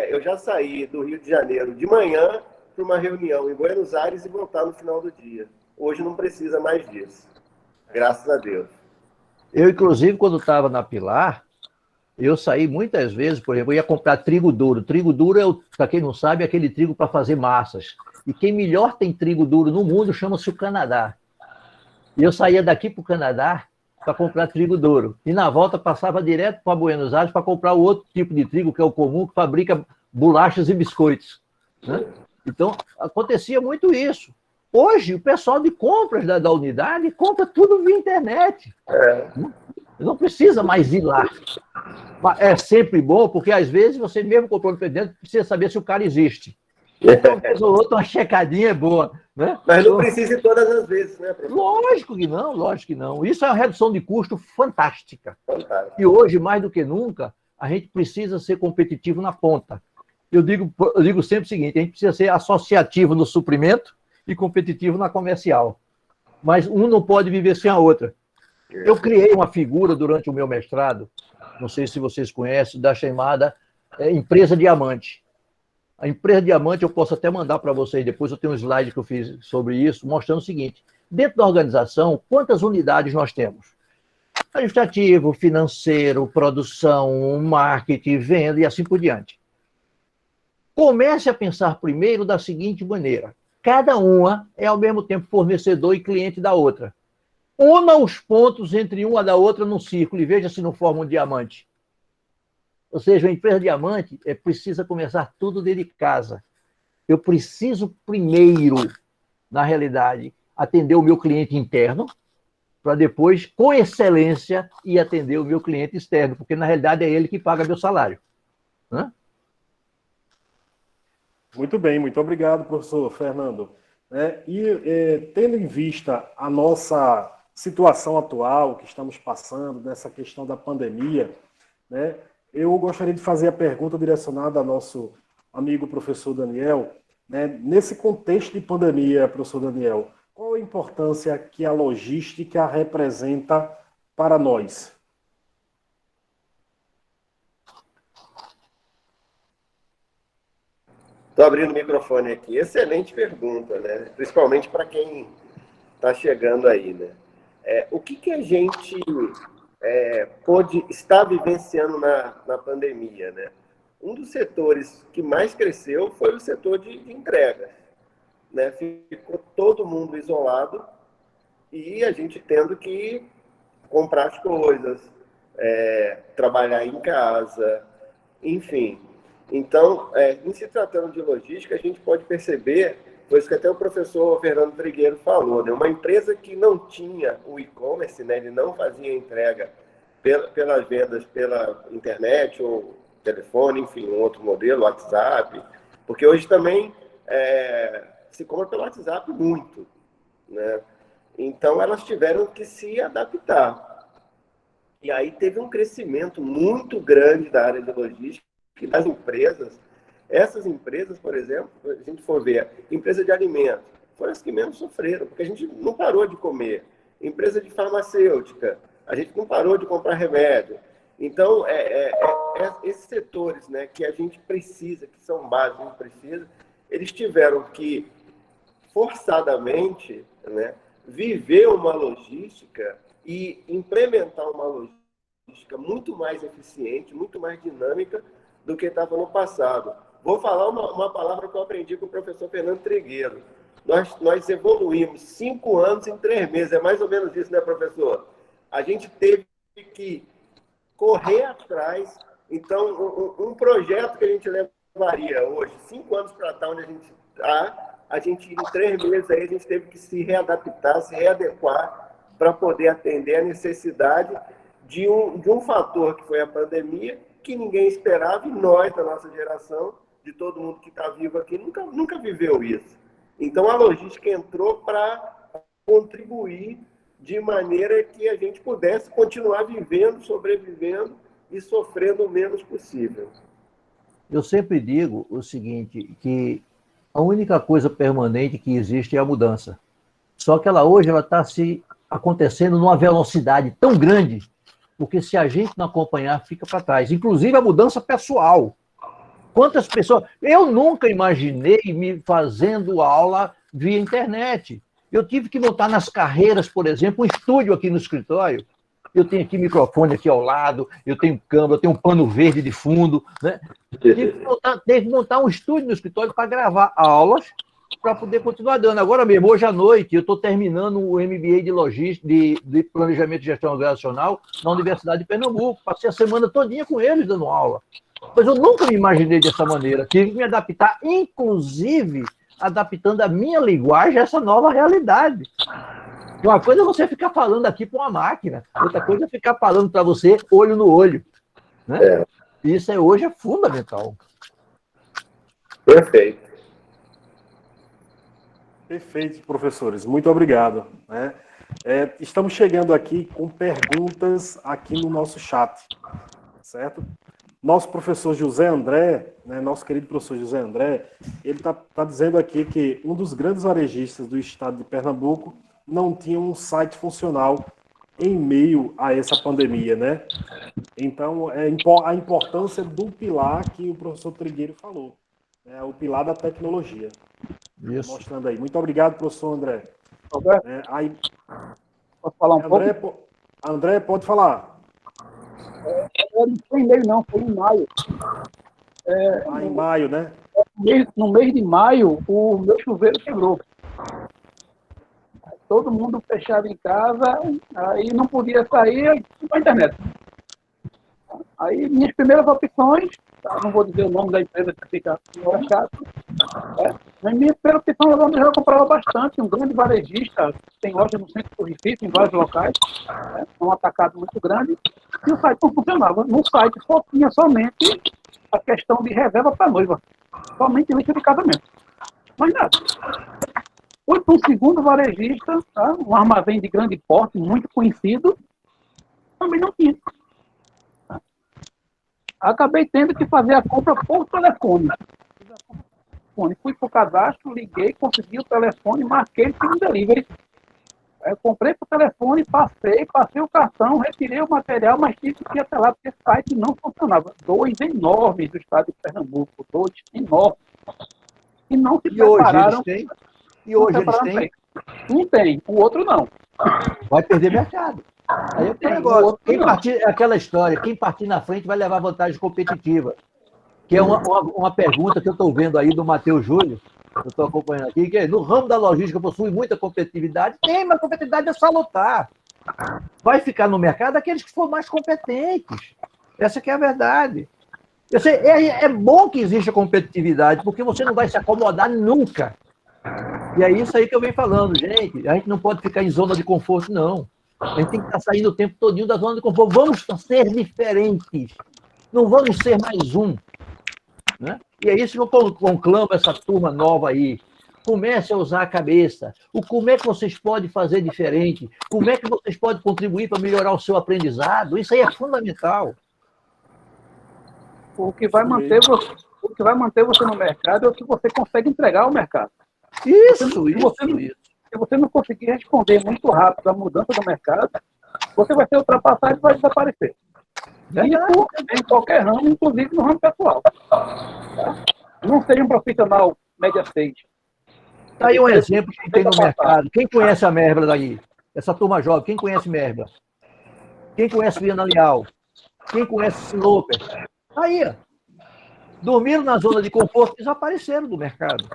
eu já saí do Rio de Janeiro de manhã para uma reunião em Buenos Aires e voltar no final do dia. Hoje não precisa mais disso. Graças a Deus. Eu, inclusive, quando estava na Pilar, eu saí muitas vezes, por exemplo, eu ia comprar trigo duro. Trigo duro, para quem não sabe, é aquele trigo para fazer massas. E quem melhor tem trigo duro no mundo chama-se o Canadá. E eu saía daqui para o Canadá para comprar trigo duro. E na volta passava direto para Buenos Aires para comprar o outro tipo de trigo, que é o comum, que fabrica bolachas e biscoitos. Né? Então, acontecia muito isso. Hoje, o pessoal de compras da unidade compra tudo via internet. Não precisa mais ir lá. É sempre bom, porque às vezes você mesmo comprou no presidente, precisa saber se o cara existe. Então, uma vez ou outra, uma checadinha é boa. Né? Mas não precisa ir todas as vezes, né, professor? Lógico que não, lógico que não. Isso é uma redução de custo fantástica. E hoje, mais do que nunca, a gente precisa ser competitivo na ponta. Eu digo sempre o seguinte, a gente precisa ser associativo no suprimento e competitivo na comercial. Mas um não pode viver sem a outra. Eu criei uma figura durante o meu mestrado, não sei se vocês conhecem, da chamada empresa diamante. A empresa diamante, eu posso até mandar para vocês depois, eu tenho um slide que eu fiz sobre isso, mostrando o seguinte: dentro da organização, quantas unidades nós temos? Administrativo, financeiro, produção, marketing, venda e assim por diante. Comece a pensar primeiro da seguinte maneira: cada uma é ao mesmo tempo fornecedor e cliente da outra. Una os pontos entre uma da outra num círculo e veja se não forma um diamante. Ou seja, a empresa diamante precisa começar tudo dentro de casa. Eu preciso primeiro, na realidade, atender o meu cliente interno, para depois, com excelência, ir atender o meu cliente externo, porque na realidade é ele que paga meu salário. Hã? Muito bem, muito obrigado, professor Fernando. Tendo em vista a nossa situação atual que estamos passando, nessa questão da pandemia, né, eu gostaria de fazer a pergunta direcionada ao nosso amigo professor Daniel. Né, nesse contexto de pandemia, professor Daniel, qual a importância que a logística representa para nós? Estou abrindo o microfone aqui. Excelente pergunta, né? Principalmente para quem está chegando aí, né? O que a gente pôde estar vivenciando na pandemia, né? Um dos setores que mais cresceu foi o setor de entregas, né? Ficou todo mundo isolado e a gente tendo que comprar as coisas, trabalhar em casa, enfim. Então, em se tratando de logística, a gente pode perceber, foi isso que até o professor Fernando Trigueiro falou, né? Uma empresa que não tinha o e-commerce, né? Ele não fazia entrega pelas vendas pela internet ou telefone, enfim, um outro modelo, WhatsApp, porque hoje também se compra pelo WhatsApp muito, né? Então, elas tiveram que se adaptar. E aí teve um crescimento muito grande da área de logística e das empresas. Essas empresas, por exemplo, se a gente for ver, empresa de alimentos, foram as que menos sofreram, porque a gente não parou de comer. Empresa de farmacêutica, a gente não parou de comprar remédio. Então, esses setores, né, que a gente precisa, que são básicos, a gente precisa, eles tiveram que, forçadamente, né, viver uma logística e implementar uma logística muito mais eficiente, muito mais dinâmica do que estava no passado. Vou falar uma palavra que eu aprendi com o professor Fernando Trigueiro. Nós evoluímos 5 anos em 3 meses. É mais ou menos isso, né, professor? A gente teve que correr atrás. Então, um projeto que a gente levaria hoje 5 anos para estar onde a gente está, a gente, em 3 meses, aí, a gente teve que se readaptar, se readequar para poder atender a necessidade de um fator que foi a pandemia, que ninguém esperava, e nós, da nossa geração, de todo mundo que está vivo aqui, nunca viveu isso. Então, a logística entrou para contribuir de maneira que a gente pudesse continuar vivendo, sobrevivendo e sofrendo o menos possível. Eu sempre digo o seguinte, que a única coisa permanente que existe é a mudança. Só que hoje ela está se acontecendo numa velocidade tão grande, porque se a gente não acompanhar, fica para trás. Inclusive a mudança pessoal. Quantas pessoas... Eu nunca imaginei me fazendo aula via internet. Eu tive que montar nas carreiras, por exemplo, um estúdio aqui no escritório. Eu tenho aqui microfone aqui ao lado, eu tenho câmera, eu tenho um pano verde de fundo, né? Tive que montar um estúdio no escritório para gravar aulas, para poder continuar dando. Agora mesmo, hoje à noite, eu estou terminando o MBA de Logística, de Planejamento e Gestão Organizacional na Universidade de Pernambuco. Passei a semana todinha com eles dando aula. Mas eu nunca me imaginei dessa maneira. Tive que me adaptar, inclusive adaptando a minha linguagem a essa nova realidade. Uma coisa é você ficar falando aqui para uma máquina, outra coisa é ficar falando para você olho no olho. Né? Isso hoje é fundamental. Perfeito. Perfeito, professores. Muito obrigado. Né? Estamos chegando aqui com perguntas aqui no nosso chat, certo? Nosso professor José André, né, nosso querido professor José André, ele está dizendo aqui que um dos grandes varejistas do estado de Pernambuco não tinha um site funcional em meio a essa pandemia, né? Então, a importância do pilar que o professor Trigueiro falou, né? O pilar da tecnologia. Isso. Mostrando aí. Muito obrigado, professor André. Roberto, Aí, posso falar um pouco? André, pode falar. Não foi em meio, não, foi em maio. Em maio, né? No mês de maio, o meu chuveiro quebrou. Todo mundo fechado em casa, aí não podia sair com a internet. Aí, minhas primeiras opções, não vou dizer o nome da empresa que fica no mercado, mas minha primeira opção eu já comprava bastante, um grande varejista, tem loja no centro do Recife, em vários locais, um atacado muito grande, e o site não funcionava. No site só tinha somente a questão de reserva para noiva, somente lista de casamento, mas nada. Fui para um segundo varejista, tá? Um armazém de grande porte, muito conhecido, também não tinha. Acabei tendo que fazer a compra por telefone. Fui para o cadastro, liguei, consegui o telefone, marquei o delivery. Eu comprei por telefone, passei o cartão, retirei o material, mas tive que ir até lá, porque o site não funcionava. 2 enormes do estado de Pernambuco, 2 enormes. E não se prepararam. E hoje eles têm? Um tem, o outro não. Vai perder mercado. Aí é aquele negócio. Aquela história, quem partir na frente vai levar vantagem competitiva. Que é uma pergunta que eu estou vendo aí do Matheus Júlio, eu estou acompanhando aqui, que no ramo da logística possui muita competitividade. Tem, mas competitividade é salutar. Vai ficar no mercado aqueles que forem mais competentes. Essa que é a verdade. É bom que exista competitividade, porque você não vai se acomodar nunca. E é isso aí que eu venho falando, gente. A gente não pode ficar em zona de conforto, não. A gente tem que estar saindo o tempo todinho da zona de conforto. Vamos ser diferentes. Não vamos ser mais um. Né? E é isso que eu conclamo essa turma nova aí. Comece a usar a cabeça. Como é que vocês podem fazer diferente? Como é que vocês podem contribuir para melhorar o seu aprendizado? Isso aí é fundamental. O que vai manter você no mercado é o que você consegue entregar ao mercado. Isso. Se você não conseguir responder muito rápido à mudança do mercado, você vai ser ultrapassado e vai desaparecer. Isso em qualquer ramo, inclusive no ramo pessoal. Tá? Não seja um profissional média stage. Tá aí um exemplo que tem no mercado. Quem conhece a Merbla daí? Essa turma jovem, quem conhece Merbla? Quem conhece Viana Leal? Quem conhece Sloper? Aí, ó. Dormiram na zona de conforto e desapareceram do mercado.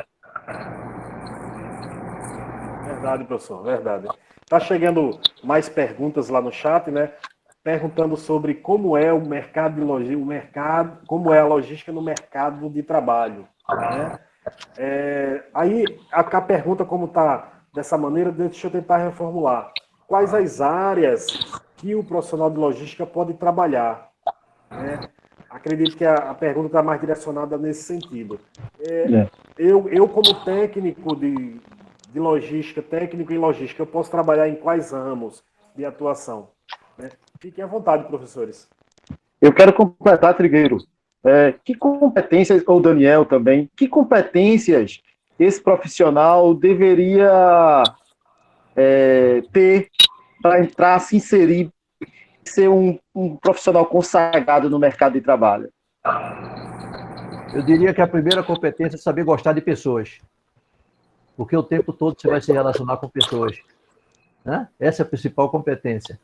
Verdade, professor, verdade. Está chegando mais perguntas lá no chat, né? Perguntando sobre como é o mercado de logística, como é a logística no mercado de trabalho. Né? Aí a pergunta como está dessa maneira, deixa eu tentar reformular. Quais as áreas que o profissional de logística pode trabalhar? Né? Acredito que a pergunta está mais direcionada nesse sentido. Eu como técnico de logística, técnico em logística, eu posso trabalhar em quais ramos de atuação? Né? Fiquem à vontade, professores. Eu quero completar, Trigueiro. Que competências, ou Daniel também, que competências esse profissional deveria ter para entrar, se inserir, ser um profissional consagrado no mercado de trabalho? Eu diria que a primeira competência é saber gostar de pessoas. Porque o tempo todo você vai se relacionar com pessoas. Né? Essa é a principal competência.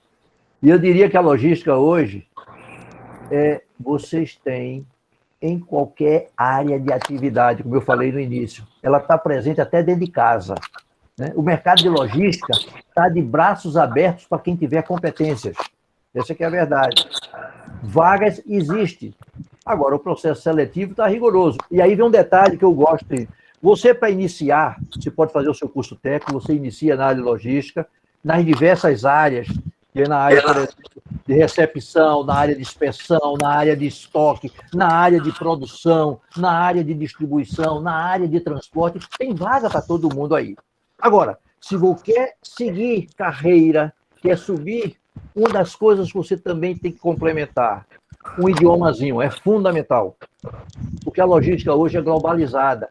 E eu diria que a logística hoje, vocês têm em qualquer área de atividade, como eu falei no início. Ela está presente até dentro de casa. Né? O mercado de logística está de braços abertos para quem tiver competências. Essa que é a verdade. Vagas existem. Agora, o processo seletivo está rigoroso. E aí vem um detalhe que eu gosto. Você, para iniciar, você pode fazer o seu curso técnico, você inicia na área de logística, nas diversas áreas, que é na área, por exemplo, de recepção, na área de inspeção, na área de estoque, na área de produção, na área de distribuição, na área de transporte, tem vaga para todo mundo aí. Agora, se você quer seguir carreira, quer subir, uma das coisas que você também tem que complementar, um idiomazinho, é fundamental. Porque a logística hoje é globalizada.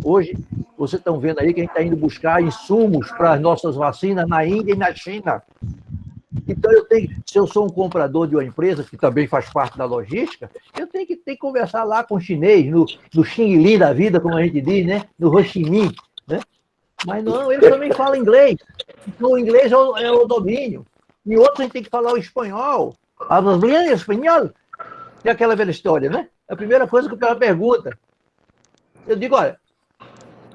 Hoje, vocês estão vendo aí que a gente está indo buscar insumos para as nossas vacinas na Índia e na China. Então, se eu sou um comprador de uma empresa, que também faz parte da logística, eu tenho que conversar lá com o chinês, no Xing Ling da vida, como a gente diz, né? No Ho Chi Minh, né? Mas não, eles também falam inglês. Então, o inglês é o domínio. E outros a gente tem que falar o espanhol. Hablas bem espanhol? É aquela velha história, né? A primeira coisa que o cara pergunta. Eu digo, olha,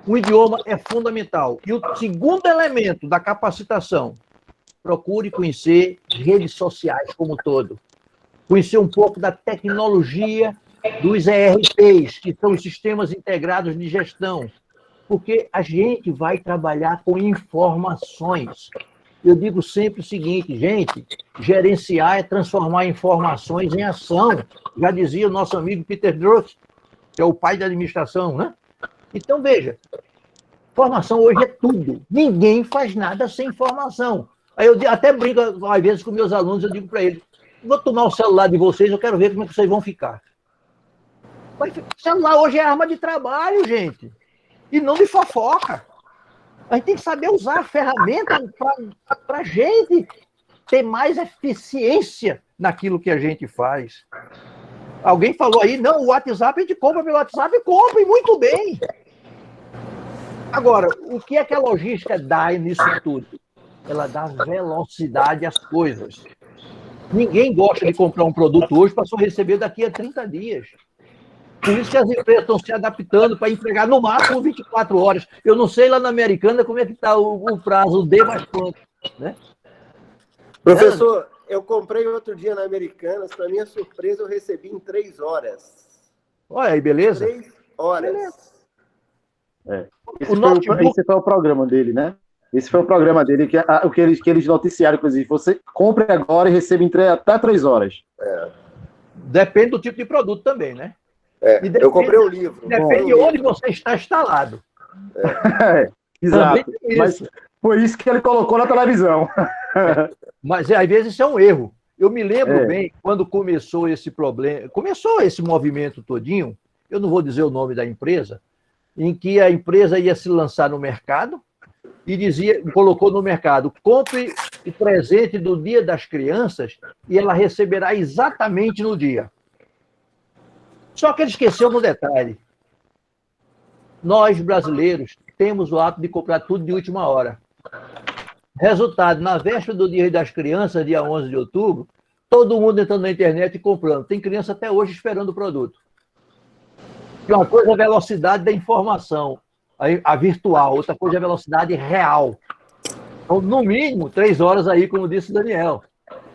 o idioma é fundamental. E o segundo elemento da capacitação, procure conhecer redes sociais como um todo. Conhecer um pouco da tecnologia dos ERPs, que são os sistemas integrados de gestão. Porque a gente vai trabalhar com informações. Eu digo sempre o seguinte, gente, gerenciar é transformar informações em ação. Já dizia o nosso amigo Peter Drucker, que é o pai da administração, né? Então, veja, formação hoje é tudo. Ninguém faz nada sem informação. Aí eu até brinco, às vezes, com meus alunos, eu digo para eles, vou tomar o celular de vocês, eu quero ver como é que vocês vão ficar. Mas o celular hoje é arma de trabalho, gente. E não de fofoca. A gente tem que saber usar a ferramenta para a gente ter mais eficiência naquilo que a gente faz. Alguém falou aí, não, o WhatsApp a gente compra pelo WhatsApp, compra, e muito bem. Agora, o que é que a logística dá nisso tudo? Ela dá velocidade às coisas. Ninguém gosta de comprar um produto hoje para só receber daqui a 30 dias. Por isso que as empresas estão se adaptando para entregar no máximo 24 horas. Eu não sei lá na Americana como é que está o prazo, o D mais quanto, né? Professor, eu comprei outro dia na Americanas, para minha surpresa eu recebi em 3 horas. Olha aí, beleza? 3 horas. Beleza. Notebook... Esse foi o programa dele, né? Esse foi o programa dele, o que eles noticiaram, inclusive. Você compre agora e recebe até 3 horas. Depende do tipo de produto também, né? Eu comprei um livro. Depende de onde você está instalado. Exato. Mas foi isso que ele colocou na televisão. Mas às vezes isso é um erro. Eu me lembro bem quando começou esse problema, começou esse movimento todinho, eu não vou dizer o nome da empresa, em que a empresa ia se lançar no mercado e colocou no mercado, compre o presente do Dia das Crianças e ela receberá exatamente no dia. Só que ele esqueceu no detalhe. Nós, brasileiros, temos o hábito de comprar tudo de última hora. Resultado, na véspera do Dia das Crianças, dia 11 de outubro, todo mundo entrando na internet e comprando. Tem criança até hoje esperando o produto. E uma coisa é a velocidade da informação, a virtual, outra coisa é a velocidade real. Então, no mínimo, 3 horas aí, como disse o Daniel,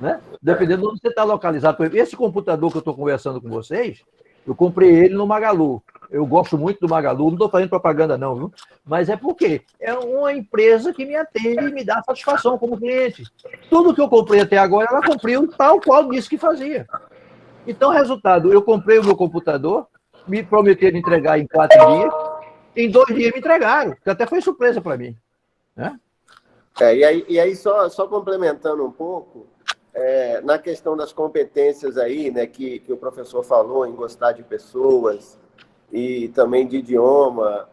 né? Dependendo de onde você está localizado. Esse computador que eu estou conversando com vocês, eu comprei ele no Magalu. Eu gosto muito do Magalu, não estou fazendo propaganda não, viu? Mas é porque é uma empresa que me atende e me dá satisfação como cliente. Tudo que eu comprei até agora, ela cumpriu tal qual disse que fazia. Então, resultado, eu comprei o meu computador, me prometeram entregar em 4 dias, em 2 dias me entregaram, que até foi surpresa para mim. Né? E aí só complementando um pouco, na questão das competências aí, né, que o professor falou, em gostar de pessoas e também de idioma,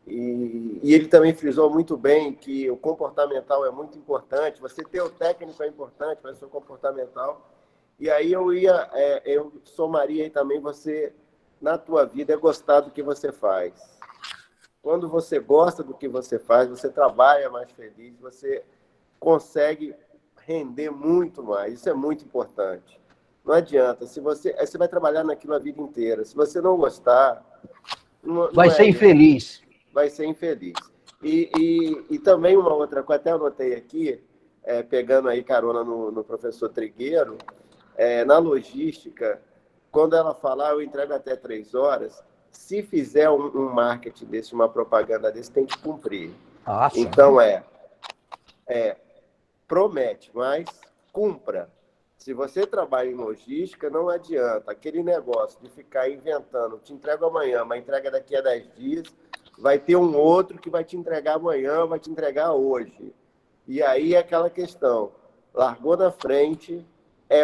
e ele também frisou muito bem que o comportamental é muito importante, você ter o técnico é importante, mas o comportamental. E aí eu somaria aí também você, na tua vida, é gostar do que você faz. Quando você gosta do que você faz, você trabalha mais feliz, você consegue render muito mais. Isso é muito importante. Não adianta. Você vai trabalhar naquilo a vida inteira. Se você não gostar... vai ser infeliz. Vai ser infeliz. E também uma outra coisa, até anotei aqui, pegando aí carona no professor Trigueiro, na logística, quando ela falar, eu entrego até 3 horas, se fizer um marketing desse, uma propaganda desse, tem que cumprir. Nossa. Então, promete, mas cumpra. Se você trabalha em logística, não adianta. Aquele negócio de ficar inventando, te entrego amanhã, mas entrega daqui a 10 dias, vai ter um outro que vai te entregar amanhã, vai te entregar hoje. E aí é aquela questão, largou na frente,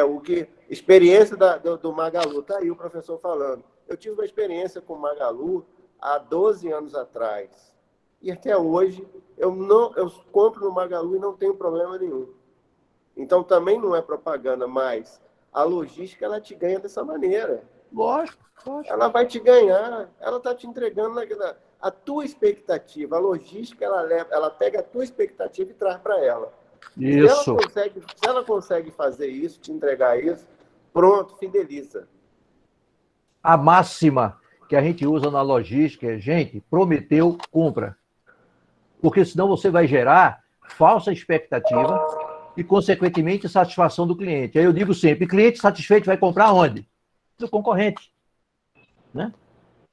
o que... Experiência do Magalu, tá aí o professor falando. Eu tive uma experiência com o Magalu há 12 anos atrás. E até hoje, eu compro no Magalu e não tenho problema nenhum. Então também não é propaganda, mas a logística ela te ganha dessa maneira. Lógico, lógico. Ela vai te ganhar, ela está te entregando a tua expectativa. A logística ela pega a tua expectativa e traz para ela. Isso. Se ela consegue fazer isso, te entregar isso, pronto, fideliza. A máxima que a gente usa na logística é, gente, prometeu, cumpra. Porque senão você vai gerar falsa expectativa e, consequentemente, satisfação do cliente. Aí eu digo sempre, cliente satisfeito vai comprar onde? Do concorrente. Né?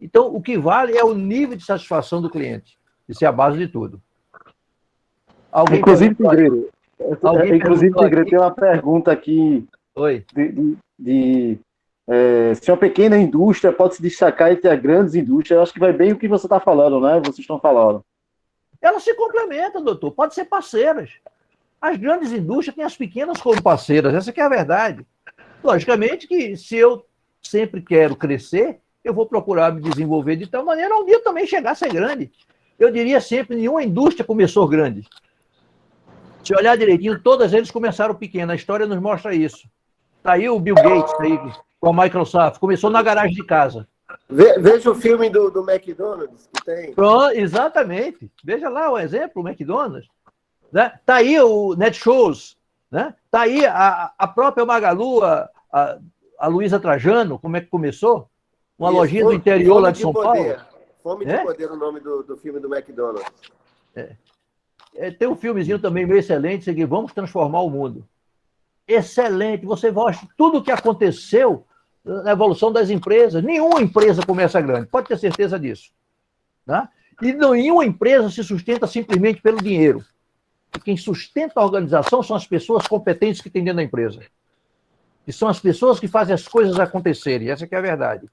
Então, o que vale é o nível de satisfação do cliente. Isso é a base de tudo. Inclusive, Tigreiro, tem uma pergunta aqui. Oi. Se uma pequena indústria pode se destacar entre as grandes indústrias, eu acho que vai bem o que você está falando, né? Vocês estão falando. Elas se complementam, doutor. Pode ser parceiras. As grandes indústrias têm as pequenas como parceiras. Essa que é a verdade. Logicamente que se eu sempre quero crescer, eu vou procurar me desenvolver de tal maneira um dia também chegar a ser grande. Eu diria sempre, nenhuma indústria começou grande. Se olhar direitinho, todas eles começaram pequenas. A história nos mostra isso. Está aí o Bill Gates aí, com a Microsoft. Começou na garagem de casa. Veja o filme do McDonald's que tem. Pronto, exatamente. Veja lá o exemplo, o McDonald's. Né? Tá aí o Netshoes. Né? Tá aí a própria Magalu, a Luísa Trajano, como é que começou? Uma lojinha do interior lá de São Paulo. Fome de Poder, o nome do filme do McDonald's. Tem um filmezinho também meio excelente, que vamos transformar o mundo. Excelente. Você mostra tudo o que aconteceu na evolução das empresas. Nenhuma empresa começa grande, pode ter certeza disso. Né? E nenhuma empresa se sustenta simplesmente pelo dinheiro. Quem sustenta a organização são as pessoas competentes que tem dentro da empresa. E são as pessoas que fazem as coisas acontecerem. Essa que é a verdade.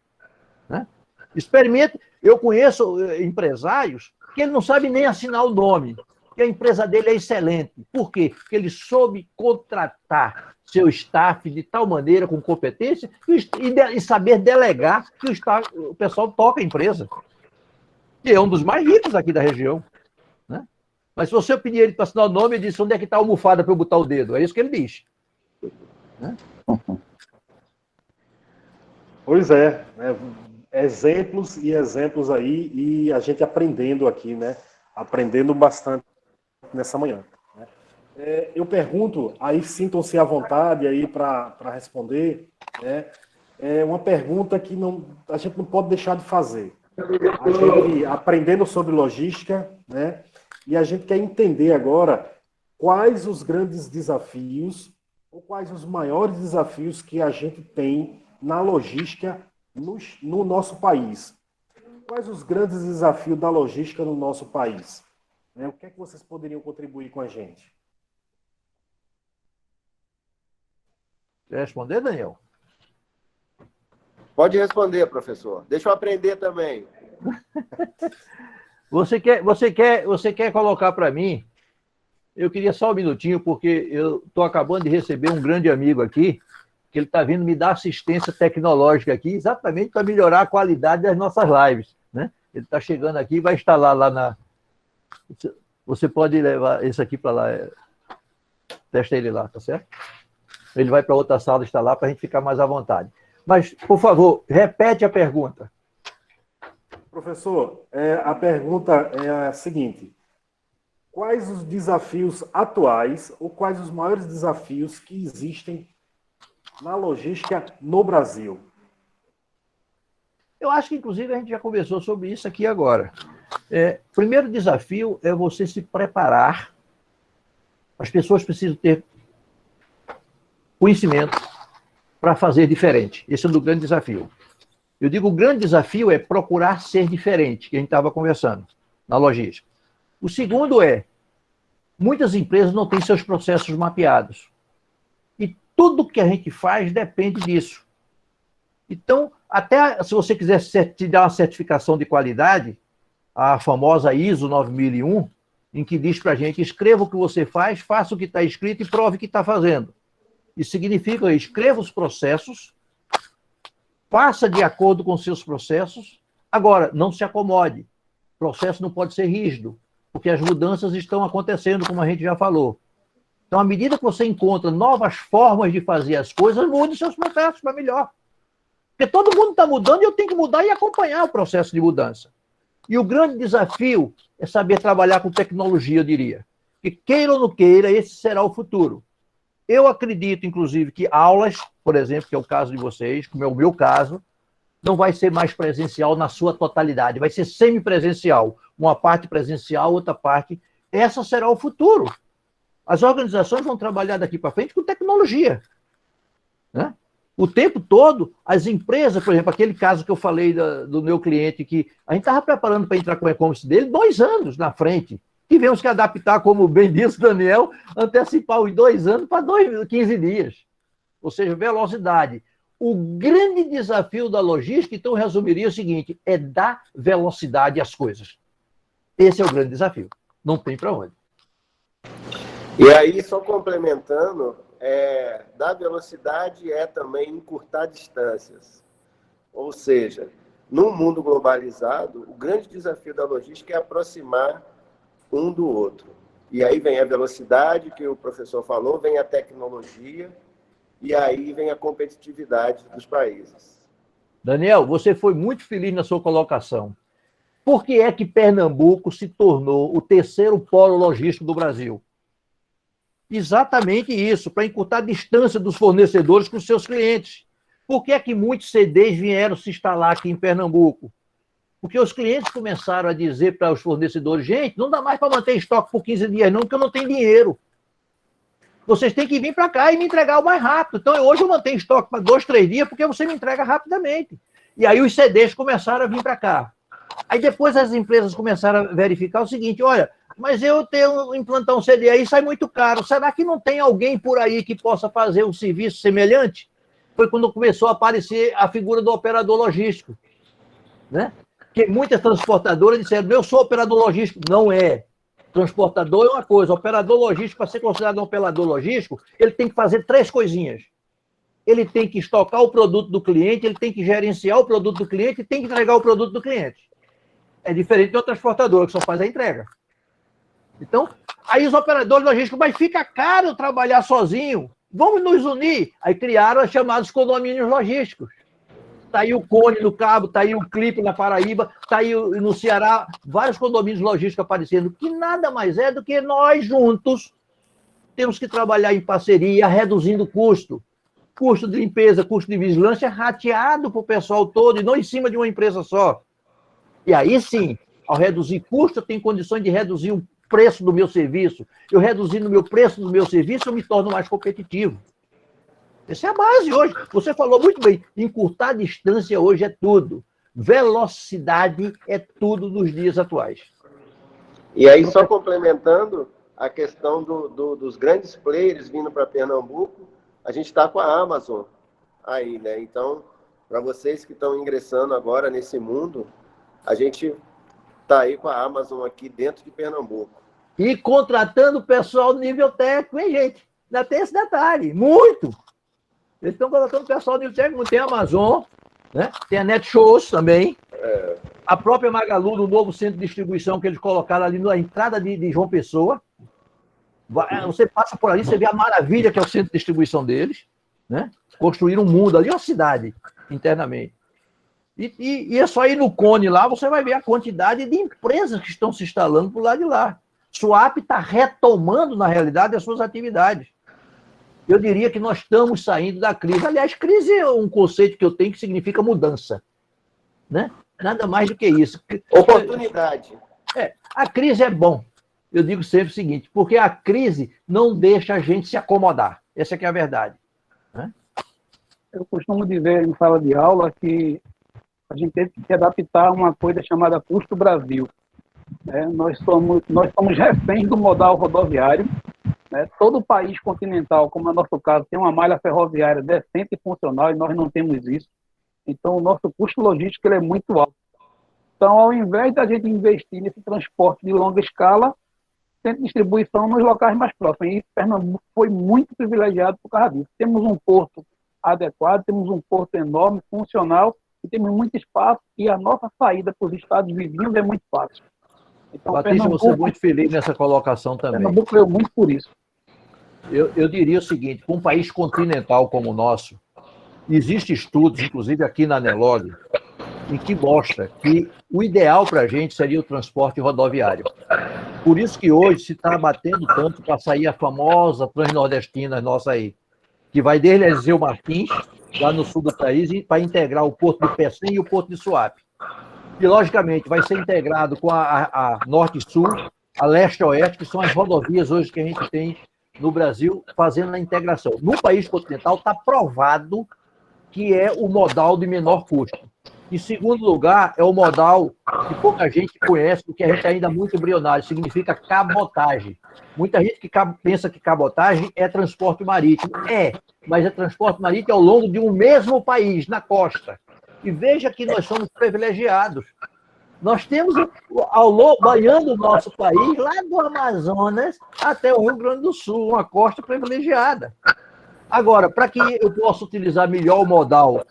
Né? Experimente. Eu conheço empresários que ele não sabe nem assinar o nome. Que a empresa dele é excelente. Por quê? Porque ele soube contratar seu staff de tal maneira, com competência, e saber delegar que o pessoal toca a empresa. Que é um dos mais ricos aqui da região. Né? Mas se você pedir ele para assinar o nome, ele diz onde é que está a almofada para eu botar o dedo. É isso que ele diz. Né? Pois é, né? Exemplos e exemplos aí, e a gente aprendendo aqui, né? Aprendendo bastante nessa manhã. Né? Eu pergunto, aí sintam-se à vontade aí para responder, né? É uma pergunta que a gente não pode deixar de fazer. A gente aprendendo sobre logística, né? E a gente quer entender agora quais os grandes desafios ou quais os maiores desafios que a gente tem na logística no nosso país. Quais os grandes desafios da logística no nosso país? O que é que vocês poderiam contribuir com a gente? Quer responder, Daniel? Pode responder, professor. Deixa eu aprender também. Você quer colocar para mim? Eu queria só um minutinho, porque eu estou acabando de receber um grande amigo aqui, que ele está vindo me dar assistência tecnológica aqui, exatamente para melhorar a qualidade das nossas lives. Né? Ele está chegando aqui e vai instalar lá na... Você pode levar esse aqui para lá. Testa ele lá, tá certo? Ele vai para outra sala instalar para a gente ficar mais à vontade. Mas, por favor, repete a pergunta. Professor, a pergunta é a seguinte. Quais os desafios atuais ou quais os maiores desafios que existem na logística no Brasil? Eu acho que, inclusive, a gente já conversou sobre isso aqui agora. O primeiro desafio é você se preparar. As pessoas precisam ter conhecimento para fazer diferente. Esse é um grande desafio. Eu digo, o grande desafio é procurar ser diferente, que a gente estava conversando, na logística. O segundo é, muitas empresas não têm seus processos mapeados. E tudo que a gente faz depende disso. Então, até se você quiser te dar uma certificação de qualidade, a famosa ISO 9001, em que diz para a gente, escreva o que você faz, faça o que está escrito e prove o que está fazendo. Isso significa, escreva os processos, faça de acordo com seus processos. Agora, não se acomode. O processo não pode ser rígido, porque as mudanças estão acontecendo, como a gente já falou. Então, à medida que você encontra novas formas de fazer as coisas, mude os seus processos para melhor. Porque todo mundo está mudando e eu tenho que mudar e acompanhar o processo de mudança. E o grande desafio é saber trabalhar com tecnologia, eu diria. Que queira ou não queira, esse será o futuro. Eu acredito, inclusive, que aulas, por exemplo, que é o caso de vocês, como é o meu caso, não vai ser mais presencial na sua totalidade, vai ser semipresencial. Uma parte presencial, outra parte. Essa será o futuro. As organizações vão trabalhar daqui para frente com tecnologia. Né? O tempo todo, as empresas, por exemplo, aquele caso que eu falei do meu cliente, que a gente estava preparando para entrar com o e-commerce dele 2 anos na frente. Tivemos que adaptar, como bem disse Daniel, antecipar os 2 anos para 15 dias. Ou seja, velocidade. O grande desafio da logística, então, resumiria o seguinte, é dar velocidade às coisas. Esse é o grande desafio. Não tem para onde. E aí, só complementando, dar velocidade é também encurtar distâncias. Ou seja, num mundo globalizado, o grande desafio da logística é aproximar um do outro. E aí vem a velocidade, que o professor falou, vem a tecnologia, e aí vem a competitividade dos países. Daniel, você foi muito feliz na sua colocação. Por que é que Pernambuco se tornou o 3º polo logístico do Brasil? Exatamente isso, para encurtar a distância dos fornecedores com os seus clientes. Por que é que muitos CDs vieram se instalar aqui em Pernambuco? Porque os clientes começaram a dizer para os fornecedores, gente, não dá mais para manter estoque por 15 dias não, porque eu não tenho dinheiro. Vocês têm que vir para cá e me entregar o mais rápido. Então, hoje eu mantenho estoque para 2, 3 dias, porque você me entrega rapidamente. E aí os CDs começaram a vir para cá. Aí depois as empresas começaram a verificar o seguinte, olha, mas eu tenho implantar um CD aí, sai muito caro. Será que não tem alguém por aí que possa fazer um serviço semelhante? Foi quando começou a aparecer a figura do operador logístico. Né? Porque muitas transportadoras disseram, eu sou operador logístico. Não é. Transportador é uma coisa, operador logístico, para ser considerado um operador logístico, ele tem que fazer 3 coisinhas. Ele tem que estocar o produto do cliente, ele tem que gerenciar o produto do cliente e tem que entregar o produto do cliente. É diferente de uma transportadora, que só faz a entrega. Então, aí os operadores logísticos, mas fica caro trabalhar sozinho, vamos nos unir. Aí criaram os chamados condomínios logísticos. Está aí o Cone no Cabo, está aí o Clipe na Paraíba, está aí no Ceará, vários condomínios logísticos aparecendo, que nada mais é do que nós juntos temos que trabalhar em parceria, reduzindo o custo. Custo de limpeza, custo de vigilância rateado para o pessoal todo e não em cima de uma empresa só. E aí sim, ao reduzir custo, eu tenho condições de reduzir o preço do meu serviço. Eu reduzindo o meu preço do meu serviço, eu me torno mais competitivo. Essa é a base hoje. Você falou muito bem, encurtar a distância hoje é tudo. Velocidade é tudo nos dias atuais. E aí, só complementando a questão dos grandes players vindo para Pernambuco, a gente está com a Amazon aí, né? Então, para vocês que estão ingressando agora nesse mundo, a gente está aí com a Amazon aqui dentro de Pernambuco. E contratando pessoal no nível técnico, hein, gente? Ainda tem esse detalhe, muito. Eles estão contratando pessoal no nível técnico, tem a Amazon, né? Tem a Netshows também, a própria Magalu, no novo centro de distribuição que eles colocaram ali na entrada de João Pessoa. Você passa por ali, você vê a maravilha que é o centro de distribuição deles, né? Construíram um mundo ali, uma cidade, internamente. E é só ir no Cone lá, você vai ver a quantidade de empresas que estão se instalando por lá de lá. Swap está retomando, na realidade, as suas atividades. Eu diria que nós estamos saindo da crise. Aliás, crise é um conceito que eu tenho que significa mudança. Né? Nada mais do que isso. Oportunidade. A crise é bom. Eu digo sempre o seguinte, porque a crise não deixa a gente se acomodar. Essa é que é a verdade. Né? Eu costumo dizer em sala de aula que a gente teve que se adaptar a uma coisa chamada custo Brasil. Nós somos reféns do modal rodoviário. Todo o país continental, como é o nosso caso, tem uma malha ferroviária decente e funcional, e nós não temos isso. Então, o nosso custo logístico ele é muito alto. Então, ao invés da gente investir nesse transporte de longa escala, tem distribuição nos locais mais próximos. E Pernambuco foi muito privilegiado por causa disso. Temos um porto adequado, temos um porto enorme, funcional, e temos muito espaço, e a nossa saída para os estados vizinhos é muito fácil. Então, Patrícia, você é muito feliz nessa colocação também. Pernambuco veio muito por isso. Eu diria o seguinte, com um país continental como o nosso, existem estudos, inclusive aqui na Nelog, em que mostra que o ideal para a gente seria o transporte rodoviário. Por isso que hoje se está batendo tanto para sair a famosa Transnordestina nossa aí, que vai desde Eliseu Martins, lá no sul do país, para integrar o Porto do Pecém e o Porto de Suape. E, logicamente, vai ser integrado com a Norte e Sul, a Leste e Oeste, que são as rodovias hoje que a gente tem no Brasil, fazendo a integração. No país continental está provado que é o modal de menor custo. Em segundo lugar, é o modal que pouca gente conhece, porque a gente ainda é muito embrionário, significa cabotagem. Muita gente que pensa que cabotagem é transporte marítimo. Mas é transporte marítimo ao longo de um mesmo país, na costa. E veja que nós somos privilegiados. Nós temos, banhando o nosso país, lá do Amazonas até o Rio Grande do Sul, uma costa privilegiada. Agora, para que eu possa utilizar melhor o modal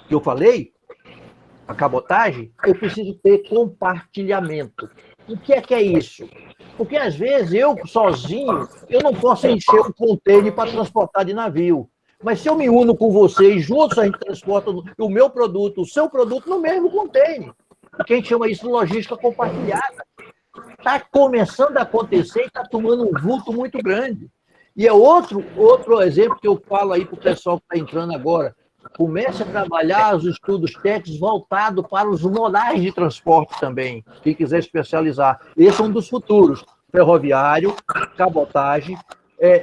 que eu falei, a cabotagem, eu preciso ter compartilhamento. O que é isso? Porque, às vezes, eu sozinho, eu não posso encher um contêiner para transportar de navio. Mas se eu me uno com vocês, juntos a gente transporta o meu produto, o seu produto, no mesmo contêiner. Que a gente chama isso de logística compartilhada. Está começando a acontecer e está tomando um vulto muito grande. E é outro exemplo que eu falo aí para o pessoal que está entrando agora. Comece a trabalhar os estudos técnicos voltados para os modais de transporte também, quem quiser especializar. Esse é um dos futuros. Ferroviário, cabotagem,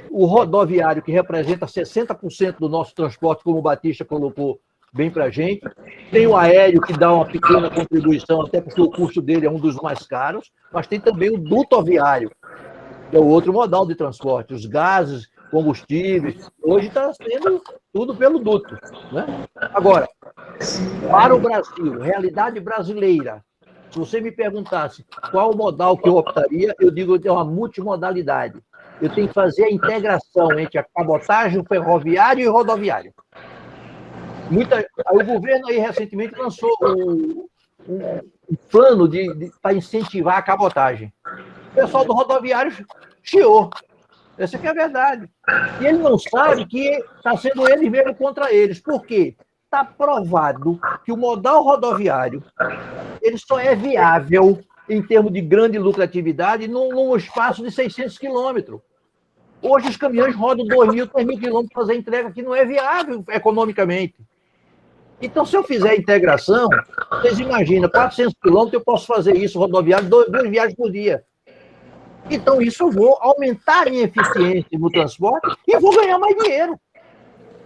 o rodoviário, que representa 60% do nosso transporte, como o Batista colocou bem para a gente. Tem o aéreo, que dá uma pequena contribuição, até porque o custo dele é um dos mais caros, mas tem também o dutoviário, que é o outro modal de transporte, os gases, combustíveis. Hoje está sendo tudo pelo duto, né? Agora, para o Brasil, realidade brasileira, se você me perguntasse qual o modal que eu optaria, eu digo que é uma multimodalidade. Eu tenho que fazer a integração entre a cabotagem, o ferroviário e o rodoviário. O governo aí recentemente lançou um plano para incentivar a cabotagem. O pessoal do rodoviário chiou. Essa que é a verdade. E ele não sabe que está sendo ele mesmo contra eles. Por quê? Está provado que o modal rodoviário ele só é viável em termos de grande lucratividade num espaço de 600 quilômetros. Hoje os caminhões rodam 2.000, 3.000 quilômetros para fazer entrega, que não é viável economicamente. Então, se eu fizer a integração, vocês imaginam, 400 quilômetros eu posso fazer isso rodoviário, 2 viagens por dia. Então, isso eu vou aumentar a minha eficiência no transporte e vou ganhar mais dinheiro.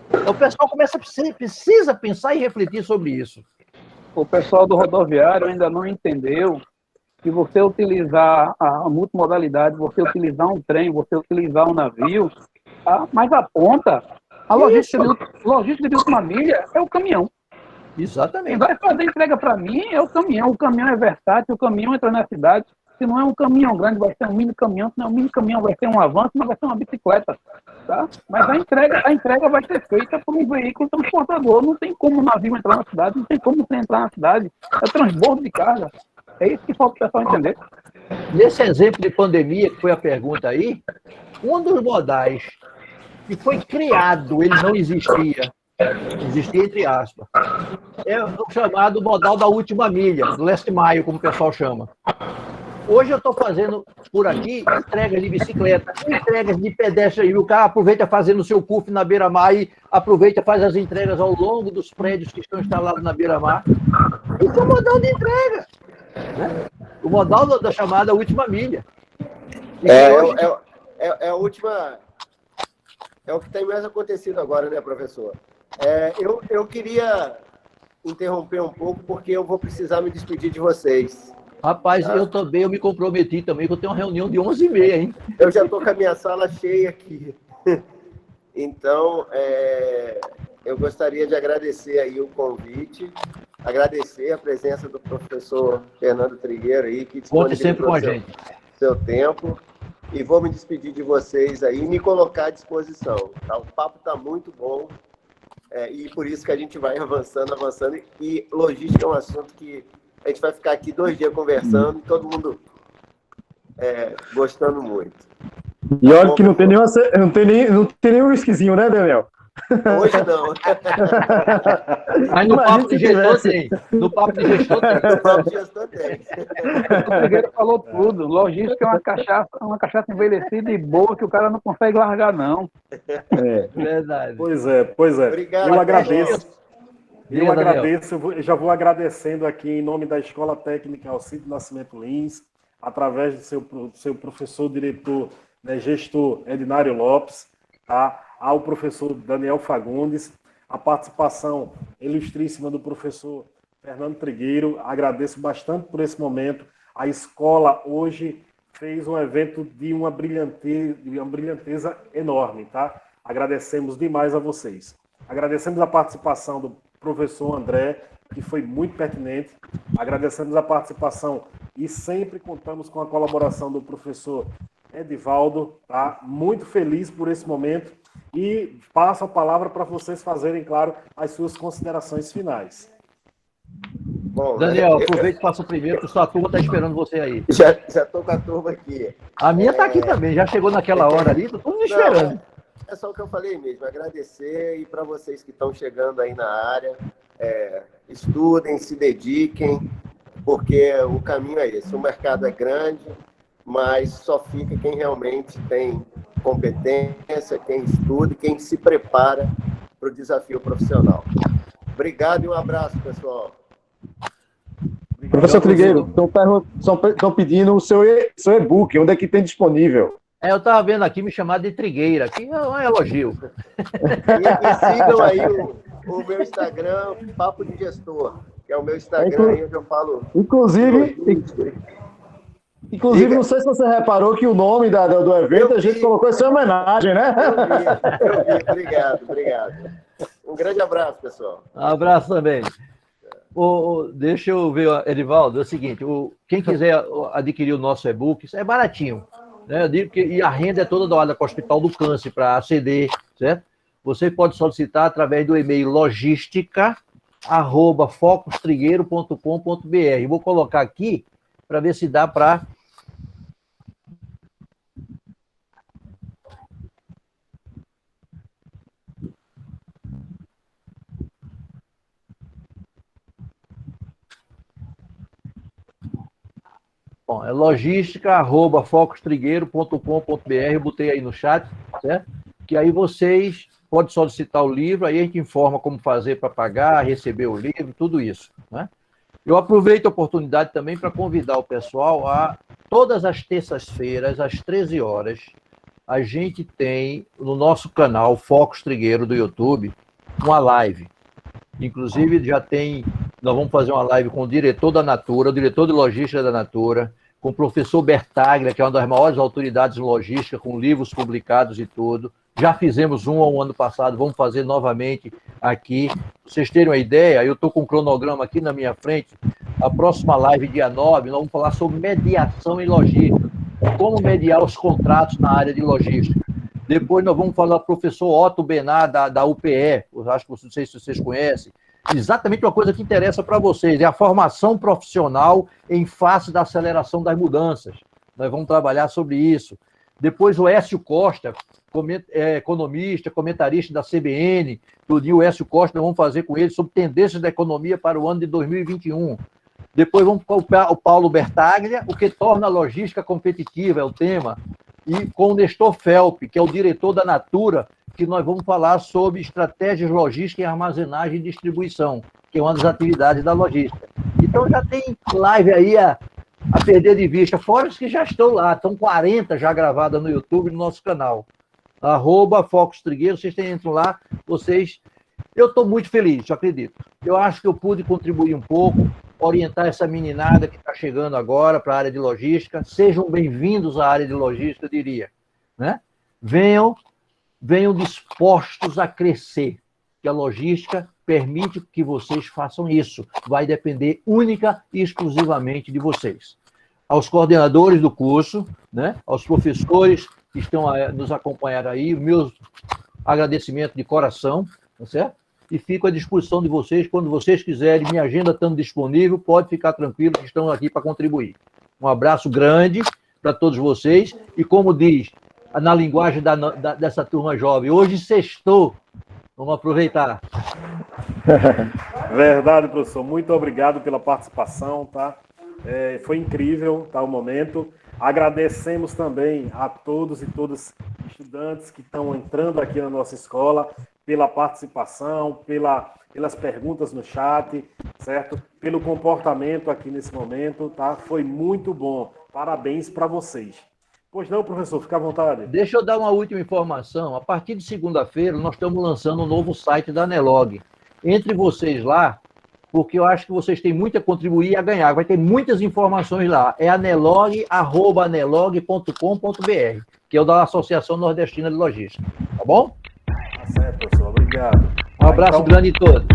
Então, o pessoal precisa pensar e refletir sobre isso. O pessoal do rodoviário ainda não entendeu que você utilizar a multimodalidade, você utilizar um trem, você utilizar um navio, mas a ponta, a logística de última milha é o caminhão. Exatamente. Quem vai fazer entrega para mim é o caminhão é versátil, o caminhão entra na cidade. Se não é um caminhão grande, vai ser um mini caminhão. Se não é um mini caminhão, vai ser um avanço, mas vai ser uma bicicleta. Tá? Mas a entrega vai ser feita por um veículo transportador. Não tem como o navio entrar na cidade, não tem como você entrar na cidade. É transbordo de carga. É isso que falta o pessoal entender. Nesse exemplo de pandemia, que foi a pergunta aí, um dos modais que foi criado, ele não existia entre aspas, é o chamado modal da última milha, do last mile, como o pessoal chama. Hoje eu estou fazendo por aqui entregas de bicicleta, entregas de pedestre, e o cara aproveita fazendo o seu CUF na beira-mar e aproveita e faz as entregas ao longo dos prédios que estão instalados na beira-mar. Isso é o modal de entrega. Né? O modal da chamada última milha. A última... É o que tem mais acontecido agora, né, professor? Eu queria interromper um pouco, porque eu vou precisar me despedir de vocês. Rapaz, eu me comprometi também, que eu tenho uma reunião de 11h30, hein? Eu já estou com a minha sala cheia aqui. Então, eu gostaria de agradecer aí o convite, agradecer a presença do professor Fernando Trigueiro aí, que conte sempre com a gente. Seu tempo. E vou me despedir de vocês aí e me colocar à disposição. Tá? O papo está muito bom e por isso que a gente vai avançando. E logística é um assunto que a gente vai ficar aqui 2 dias conversando e todo mundo gostando muito. E olha que não tem nenhum whiskyzinho, né, Daniel? Hoje não. Aí no Imagina papo de se gestor tivesse. tem. No papo de gestor tem. No próprio gestor tem. O Trigueiro falou tudo. Logística é uma cachaça envelhecida e boa que o cara não consegue largar, não. Verdade. Pois é. Obrigado, Eu agradeço. Diga, Eu Daniel. agradeço, eu já vou agradecendo aqui em nome da Escola Técnica Alcides Nascimento Lins, através do seu professor, diretor, né, gestor Ednário Lopes, tá? Ao professor Daniel Fagundes, a participação ilustríssima do professor Fernando Trigueiro. Agradeço bastante por esse momento. A escola hoje fez um evento de uma brilhanteza enorme, tá? Agradecemos demais a vocês. Agradecemos a participação do professor André, que foi muito pertinente. Agradecemos a participação e sempre contamos com a colaboração do professor Edivaldo, tá? Muito feliz por esse momento e passo a palavra para vocês fazerem, claro, as suas considerações finais. Bom, Daniel, aproveita e faça o primeiro, que sua turma está esperando você aí. já estou com a turma aqui. A minha está aqui também, já chegou naquela hora ali, estou todo mundo esperando. É só o que eu falei mesmo, agradecer e para vocês que estão chegando aí na área, estudem, se dediquem, porque o caminho é esse. O mercado é grande, mas só fica quem realmente tem competência, quem estuda e quem se prepara para o desafio profissional. Obrigado e um abraço, pessoal. Professor Trigueiro, estão pedindo o seu e-book, onde é que tem disponível? Eu estava vendo aqui me chamar de Trigueira, que é um elogio. E sigam aí o meu Instagram, Papo de Gestor, que é o meu Instagram aí onde eu falo. Inclusive, Diga. não sei se você reparou que o nome do evento a gente colocou em sua homenagem, né? Eu vi. Obrigado. Um grande abraço, pessoal. Um abraço também. Deixa eu ver, Edivaldo, é o seguinte, quem quiser adquirir o nosso e-book, é baratinho. Né? Eu digo e a renda é toda doada para o Hospital do Câncer, para aceder, certo? Você pode solicitar através do e-mail logistica@focostrigueiro.com.br. Vou colocar aqui para ver se dá para... Bom, é logistica@focostrigueiro.com.br, botei aí no chat, certo? Que aí vocês podem solicitar o livro, aí a gente informa como fazer para pagar, receber o livro, tudo isso, né? Eu aproveito a oportunidade também para convidar o pessoal a, todas as terças-feiras, às 13 horas, a gente tem no nosso canal Focos Trigueiro do YouTube uma live. Inclusive, nós vamos fazer uma live com o diretor da Natura, o diretor de logística da Natura, com o professor Bertaglia, que é uma das maiores autoridades em logística, com livros publicados e tudo. Já fizemos um ano passado, vamos fazer novamente aqui. Pra vocês terem uma ideia, eu estou com um cronograma aqui na minha frente. A próxima live, dia 9, nós vamos falar sobre mediação em logística. Como mediar os contratos na área de logística. Depois nós vamos falar com o professor Otto Benar, da UPE, eu acho que não sei se vocês conhecem. Exatamente uma coisa que interessa para vocês, é a formação profissional em face da aceleração das mudanças. Nós vamos trabalhar sobre isso. Depois o Écio Costa, economista, comentarista da CBN, o Écio Costa, nós vamos fazer com ele sobre tendências da economia para o ano de 2021. Depois vamos para o Paulo Bertaglia, o que torna a logística competitiva, é o tema. E com o Nestor Felp, que é o diretor da Natura, que nós vamos falar sobre estratégias logísticas em armazenagem e distribuição, que é uma das atividades da logística. Então já tem live aí a perder de vista, fora os que já estão lá, estão 40 já gravadas no YouTube, no nosso canal. @Focos Trigueiro, vocês entram lá, eu estou muito feliz, eu acredito. Eu acho que eu pude contribuir um pouco, orientar essa meninada que está chegando agora para a área de logística. Sejam bem-vindos à área de logística, eu diria. Né? Venham dispostos a crescer, que a logística permite que vocês façam isso. Vai depender única e exclusivamente de vocês. Aos coordenadores do curso, né? Aos professores que estão a nos acompanhar aí, meus agradecimentos de coração, tá certo? E fico à disposição de vocês, quando vocês quiserem, minha agenda estando disponível, pode ficar tranquilo que estão aqui para contribuir. Um abraço grande para todos vocês, e como diz na linguagem dessa turma jovem. Hoje sextou. Vamos aproveitar. Verdade, professor. Muito obrigado pela participação, tá? Foi incrível, tá, o momento. Agradecemos também a todos e todas estudantes que estão entrando aqui na nossa escola pela participação, pelas perguntas no chat, certo? Pelo comportamento aqui nesse momento, tá? Foi muito bom. Parabéns para vocês. Pois não, professor, fica à vontade. Deixa eu dar uma última informação. A partir de segunda-feira, nós estamos lançando um novo site da Nelog. Entre vocês lá, porque eu acho que vocês têm muito a contribuir e a ganhar. Vai ter muitas informações lá. É anelog@anelog.com.br, que é o da Associação Nordestina de Logística. Tá bom? Tá certo, professor. Obrigado. Um abraço grande a todos.